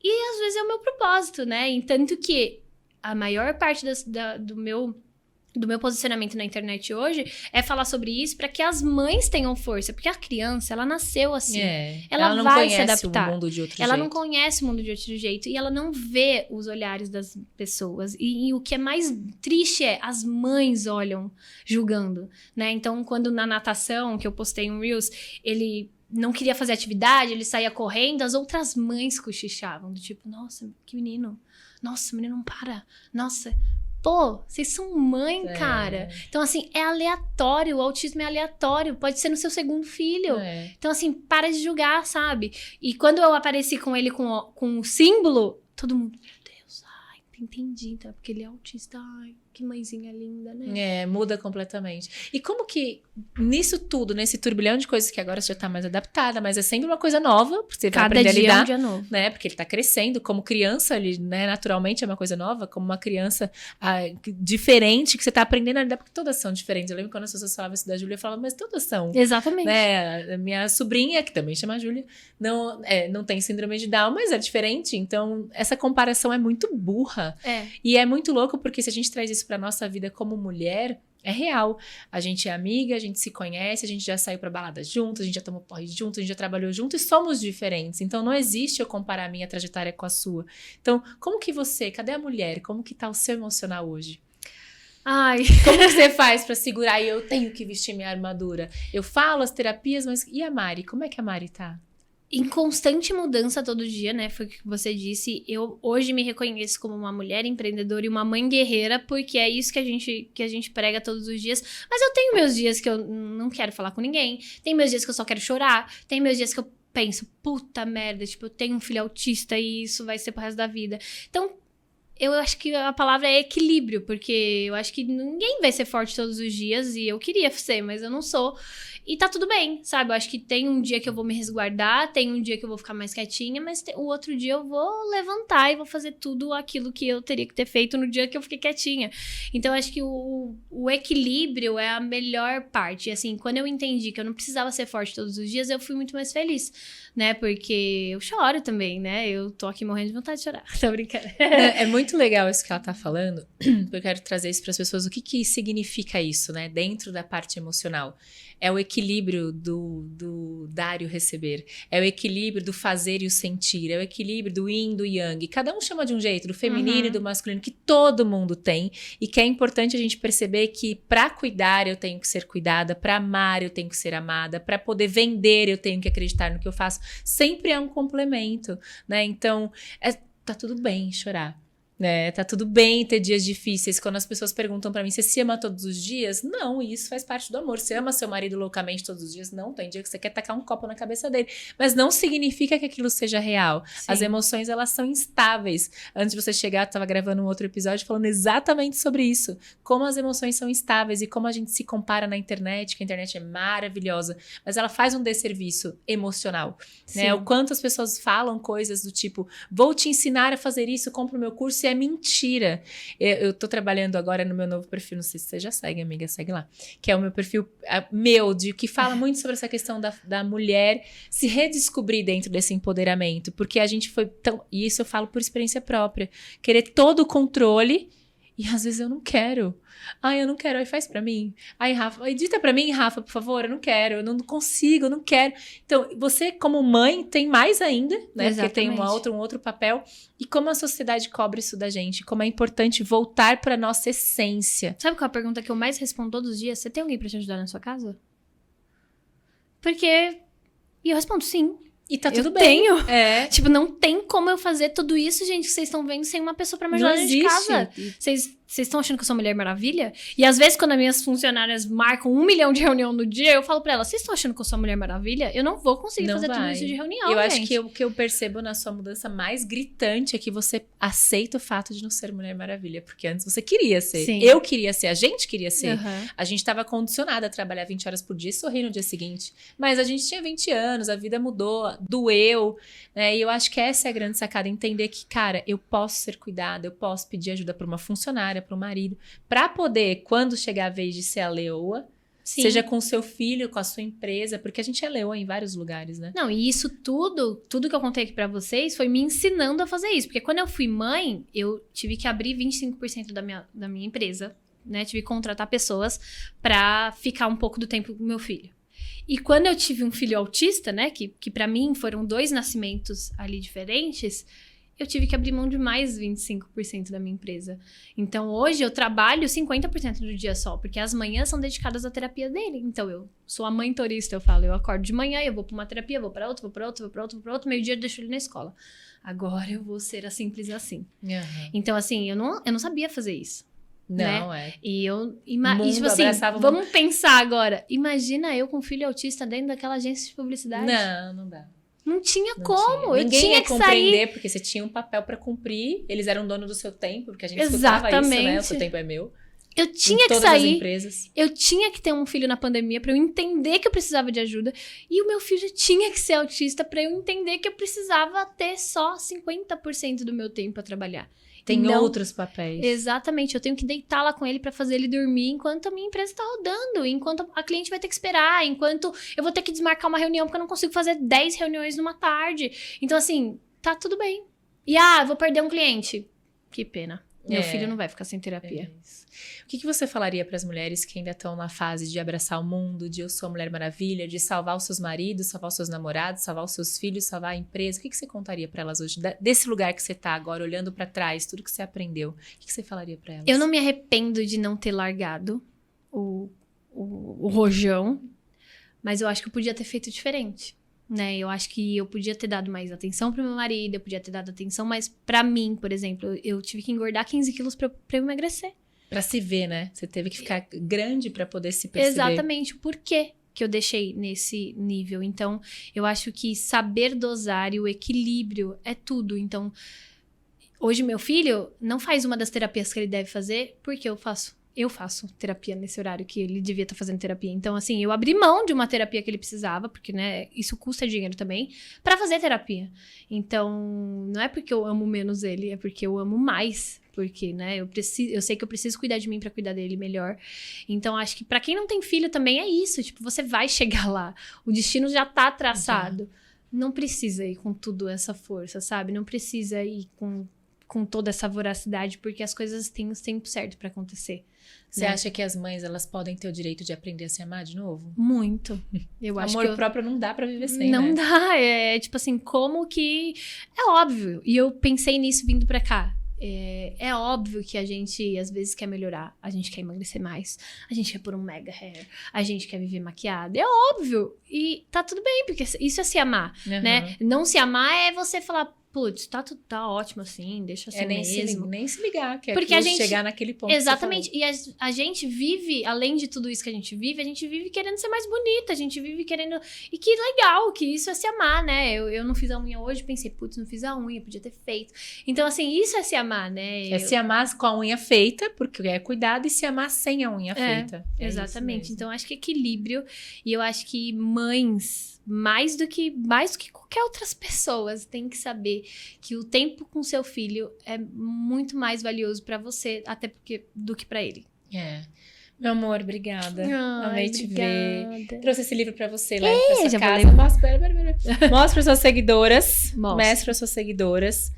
E às vezes é o meu propósito, né? E tanto que a maior parte do meu posicionamento na internet hoje é falar sobre isso para que as mães tenham força. Porque a criança, ela nasceu assim. Ela não vai se conhece adaptar. O mundo de outro ela jeito. não conhece o mundo de outro jeito. E ela não vê os olhares das pessoas. E o que é mais triste é as mães olham julgando, né? Então, quando na natação, que eu postei um Reels, ele não queria fazer atividade, ele saía correndo, as outras mães cochichavam. Do tipo, nossa, que menino. Nossa, o menino não para. Nossa... Pô, vocês são mãe, cara. Então, assim, é aleatório. O autismo é aleatório. Pode ser no seu segundo filho. Então, assim, para de julgar, sabe? E quando eu apareci com ele com o símbolo, todo mundo, meu Deus, ai, entendi. Então, porque ele é autista. Ai, que mãezinha linda, né? Muda completamente. E como que, nisso tudo, nesse turbilhão de coisas que agora você já tá mais adaptada, mas é sempre uma coisa nova, porque você vai aprender a lidar. É um dia novo. Né? Porque ele tá crescendo. Como criança, ele, né, naturalmente é uma coisa nova. Como uma criança diferente, que você tá aprendendo a lidar, porque todas são diferentes. Eu lembro quando as pessoas falavam isso da Júlia, eu falava, mas todas são. Exatamente. Né? A minha sobrinha, que também chama Júlia, não tem síndrome de Down, mas é diferente. Então, essa comparação é muito burra. E é muito louco, porque se a gente traz isso pra nossa vida como mulher, é real. A gente é amiga, a gente se conhece, a gente já saiu pra balada junto, a gente já tomou porre junto, a gente já trabalhou junto e somos diferentes. Então, não existe eu comparar a minha trajetória com a sua. Então, cadê a mulher? Como que tá o seu emocional hoje? Ai. Como que você faz pra segurar e eu tenho que vestir minha armadura? Eu falo as terapias, mas e a Mari? Como é que a Mari tá? Em constante mudança todo dia, né? Foi o que você disse. Eu hoje me reconheço como uma mulher empreendedora e uma mãe guerreira, porque é isso que a gente prega todos os dias. Mas eu tenho meus dias que eu não quero falar com ninguém. Tem meus dias que eu só quero chorar. Tem meus dias que eu penso, puta merda, tipo, eu tenho um filho autista e isso vai ser pro resto da vida. Então, eu acho que a palavra é equilíbrio, porque eu acho que ninguém vai ser forte todos os dias e eu queria ser, mas eu não sou. E tá tudo bem, sabe? Eu acho que tem um dia que eu vou me resguardar, tem um dia que eu vou ficar mais quietinha, mas o outro dia eu vou levantar e vou fazer tudo aquilo que eu teria que ter feito no dia que eu fiquei quietinha. Então, eu acho que o equilíbrio é a melhor parte. E, assim, quando eu entendi que eu não precisava ser forte todos os dias, eu fui muito mais feliz, né? Porque eu choro também, né? Eu tô aqui morrendo de vontade de chorar. Tô brincando. É muito legal isso que ela tá falando, porque eu quero trazer isso para as pessoas. O que significa isso, né? Dentro da parte emocional. É o equilíbrio do dar e o receber. É o equilíbrio do fazer e o sentir. É o equilíbrio do yin e do yang. Cada um chama de um jeito, do feminino e do masculino, que todo mundo tem. E que é importante a gente perceber que para cuidar eu tenho que ser cuidada, para amar eu tenho que ser amada, para poder vender eu tenho que acreditar no que eu faço. Sempre é um complemento, né? Então, tá tudo bem chorar. né? Tá tudo bem ter dias difíceis. Quando as pessoas perguntam pra mim, você se ama todos os dias? Não, isso faz parte do amor. Você ama seu marido loucamente todos os dias? Não, tem dia que você quer tacar um copo na cabeça dele. Mas não significa que aquilo seja real. Sim. As emoções, elas são instáveis. Antes de você chegar, eu tava gravando um outro episódio falando exatamente sobre isso. Como as emoções são instáveis e como a gente se compara na internet, que a internet é maravilhosa, mas ela faz um desserviço emocional, né? O quanto as pessoas falam coisas do tipo, vou te ensinar a fazer isso, compra o meu curso, e é mentira. Eu tô trabalhando agora no meu novo perfil, não sei se você já segue, amiga, segue lá, que é o meu perfil que fala muito sobre essa questão da mulher se redescobrir dentro desse empoderamento, porque a gente foi tão, e isso eu falo por experiência própria, querer todo o controle, e às vezes eu não quero. Ai, eu não quero. Aí faz pra mim. Ai, Rafa, edita pra mim, Rafa, por favor. Eu não quero. Eu não consigo, eu não quero. Então, você como mãe tem mais ainda, né? Exatamente. Porque tem um outro papel. E como a sociedade cobra isso da gente. Como é importante voltar pra nossa essência. Sabe qual é a pergunta que eu mais respondo todos os dias? Você tem alguém pra te ajudar na sua casa? Porque... E eu respondo sim. E tá tudo eu bem. Tenho. É. Tipo, não tem como eu fazer tudo isso, gente, que vocês estão vendo sem uma pessoa pra me ajudar dentro de casa. Vocês estão achando que eu sou Mulher Maravilha? E às vezes, quando as minhas funcionárias marcam 1 milhão de reunião no dia, eu falo pra elas, vocês estão achando que eu sou Mulher Maravilha? Eu não vou conseguir fazer tudo isso de reunião, Eu gente. acho que o que eu percebo na sua mudança mais gritante é que você aceita o fato de não ser Mulher Maravilha. Porque antes você queria ser. Sim. Eu queria ser. A gente queria ser. Uhum. A gente estava condicionada a trabalhar 20 horas por dia e sorrir no dia seguinte. Mas a gente tinha 20 anos, a vida mudou, doeu, né? E eu acho que essa é a grande sacada. Entender que, cara, eu posso ser cuidada, eu posso pedir ajuda para uma funcionária, para um marido, para poder, quando chegar a vez de ser a leoa, Sim. seja com o seu filho, com a sua empresa, porque a gente é leoa em vários lugares, né? Não, e isso tudo que eu contei aqui pra vocês foi me ensinando a fazer isso. Porque quando eu fui mãe, eu tive que abrir 25% da minha empresa, né? Tive que contratar pessoas pra ficar um pouco do tempo com meu filho. E quando eu tive um filho autista, né? Que pra mim foram 2 nascimentos ali diferentes, eu tive que abrir mão de mais 25% da minha empresa. Então, hoje, eu trabalho 50% do dia só, porque as manhãs são dedicadas à terapia dele. Então, eu sou a mãe torista, eu falo, eu acordo de manhã, eu vou pra uma terapia, vou pra outra, vou pra outra, vou pra outra, vou pra outra, meio-dia eu deixo ele na escola. Agora, eu vou ser a simples assim. Uhum. Então, assim, eu não sabia fazer isso. Não, né? é. E eu... Mundo tipo assim, abraçava o vamos pensar agora. Imagina eu com filho autista dentro daquela agência de publicidade. Não dá. Não tinha Não como. tinha. Eu Ninguém tinha ia que compreender, sair. porque você tinha um papel pra cumprir. Eles eram dono do seu tempo, porque a gente escutava isso, né? O seu tempo é meu. Eu tinha que todas sair. As empresas. Eu tinha que ter um filho na pandemia pra eu entender que eu precisava de ajuda. E o meu filho tinha que ser autista pra eu entender que eu precisava ter só 50% do meu tempo pra trabalhar. Tem outros papéis. Exatamente. Eu tenho que deitar lá com ele pra fazer ele dormir enquanto a minha empresa tá rodando, enquanto a cliente vai ter que esperar, enquanto eu vou ter que desmarcar uma reunião porque eu não consigo fazer 10 reuniões numa tarde. Então, assim, tá tudo bem. E, eu vou perder um cliente. Que pena. Meu filho não vai ficar sem terapia. O que você falaria para as mulheres que ainda estão na fase de abraçar o mundo, de eu sou a Mulher Maravilha, de salvar os seus maridos, salvar os seus namorados, salvar os seus filhos, salvar a empresa? O que você contaria para elas hoje? Desse lugar que você tá agora, olhando para trás, tudo que você aprendeu, o que você falaria para elas? Eu não me arrependo de não ter largado o rojão, mas eu acho que eu podia ter feito diferente. Né? Eu acho que eu podia ter dado mais atenção pro meu marido, eu podia ter dado atenção mais pra mim, por exemplo. Eu tive que engordar 15 quilos pra eu emagrecer. Pra se ver, né? Você teve que ficar grande pra poder se perceber. Exatamente. Por quê que eu deixei nesse nível? Então, eu acho que saber dosar e o equilíbrio é tudo. Então, hoje meu filho não faz uma das terapias que ele deve fazer, porque eu faço terapia nesse horário que ele devia estar fazendo terapia. Então, assim, eu abri mão de uma terapia que ele precisava, porque, né, isso custa dinheiro também, pra fazer terapia. Então, não é porque eu amo menos ele, é porque eu amo mais. Porque, né, eu sei que eu preciso cuidar de mim pra cuidar dele melhor. Então, acho que pra quem não tem filho também é isso. Tipo, você vai chegar lá. O destino já tá traçado. Não precisa ir com tudo essa força, sabe? Não precisa ir com toda essa voracidade, porque as coisas têm o tempo certo pra acontecer. Você acha que as mães, elas podem ter o direito de aprender a se amar de novo? Muito. Eu acho que amor próprio não dá pra viver sem, não né? dá. É tipo assim, como que... É óbvio. E eu pensei nisso vindo pra cá. É óbvio que a gente, às vezes, quer melhorar. A gente quer emagrecer mais. A gente quer pôr um mega hair. A gente quer viver maquiada. É óbvio. E tá tudo bem, porque isso é se amar, né? Não se amar é você falar... putz, tá ótimo assim, deixa assim mesmo. Nem se ligar, que é porque a gente chegar naquele ponto. Exatamente. E a gente vive, além de tudo isso que a gente vive querendo ser mais bonita, a gente vive querendo. E que legal, que isso é se amar, né? Eu não fiz a unha hoje, pensei, putz, não fiz a unha, podia ter feito. Então, assim, isso é se amar, né? É se amar com a unha feita, porque é cuidado, e se amar sem a unha feita. Exatamente. Então, acho que equilíbrio. E eu acho que mães, mais do que qualquer outras pessoas, tem que saber que o tempo com seu filho é muito mais valioso pra você, até porque do que pra ele. Meu amor, obrigada. Amei te ver. Trouxe esse livro pra você, leva pra sua já casa. Mostra para suas seguidoras. Mostre para suas seguidoras.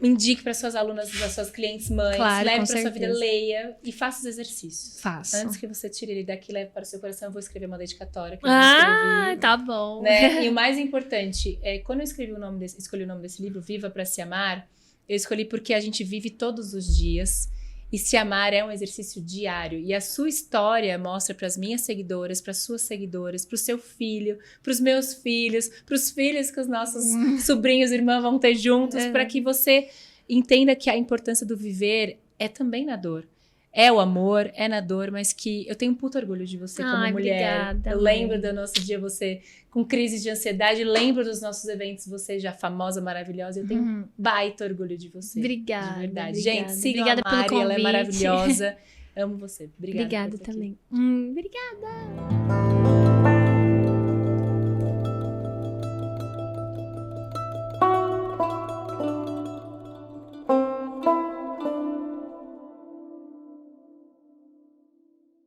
Indique para suas alunas, para suas clientes mães. Claro, leve para sua vida, leia e faça os exercícios. Faço. Antes que você tire ele daqui, leve para o seu coração. Eu vou escrever uma dedicatória. Que Tá bom. Né? E o mais importante, quando eu escolhi o nome desse livro, Viva para Se Amar, eu escolhi porque a gente vive todos os dias. E se amar é um exercício diário. E a sua história mostra para as minhas seguidoras, para as suas seguidoras, para o seu filho, para os meus filhos, para os filhos que os nossos sobrinhos e irmãs vão ter juntos, para que você entenda que a importância do viver é também na dor. É o amor, é na dor, mas que eu tenho um puto orgulho de você como mulher. Obrigada, eu lembro do nosso dia, você com crise de ansiedade, lembro dos nossos eventos, você já famosa, maravilhosa. Eu tenho um baita orgulho de você. Obrigada. De verdade. Obrigada. Gente, sigam Obrigada a Mari, pelo convite. ela é maravilhosa. Amo você. Obrigada também. Obrigada.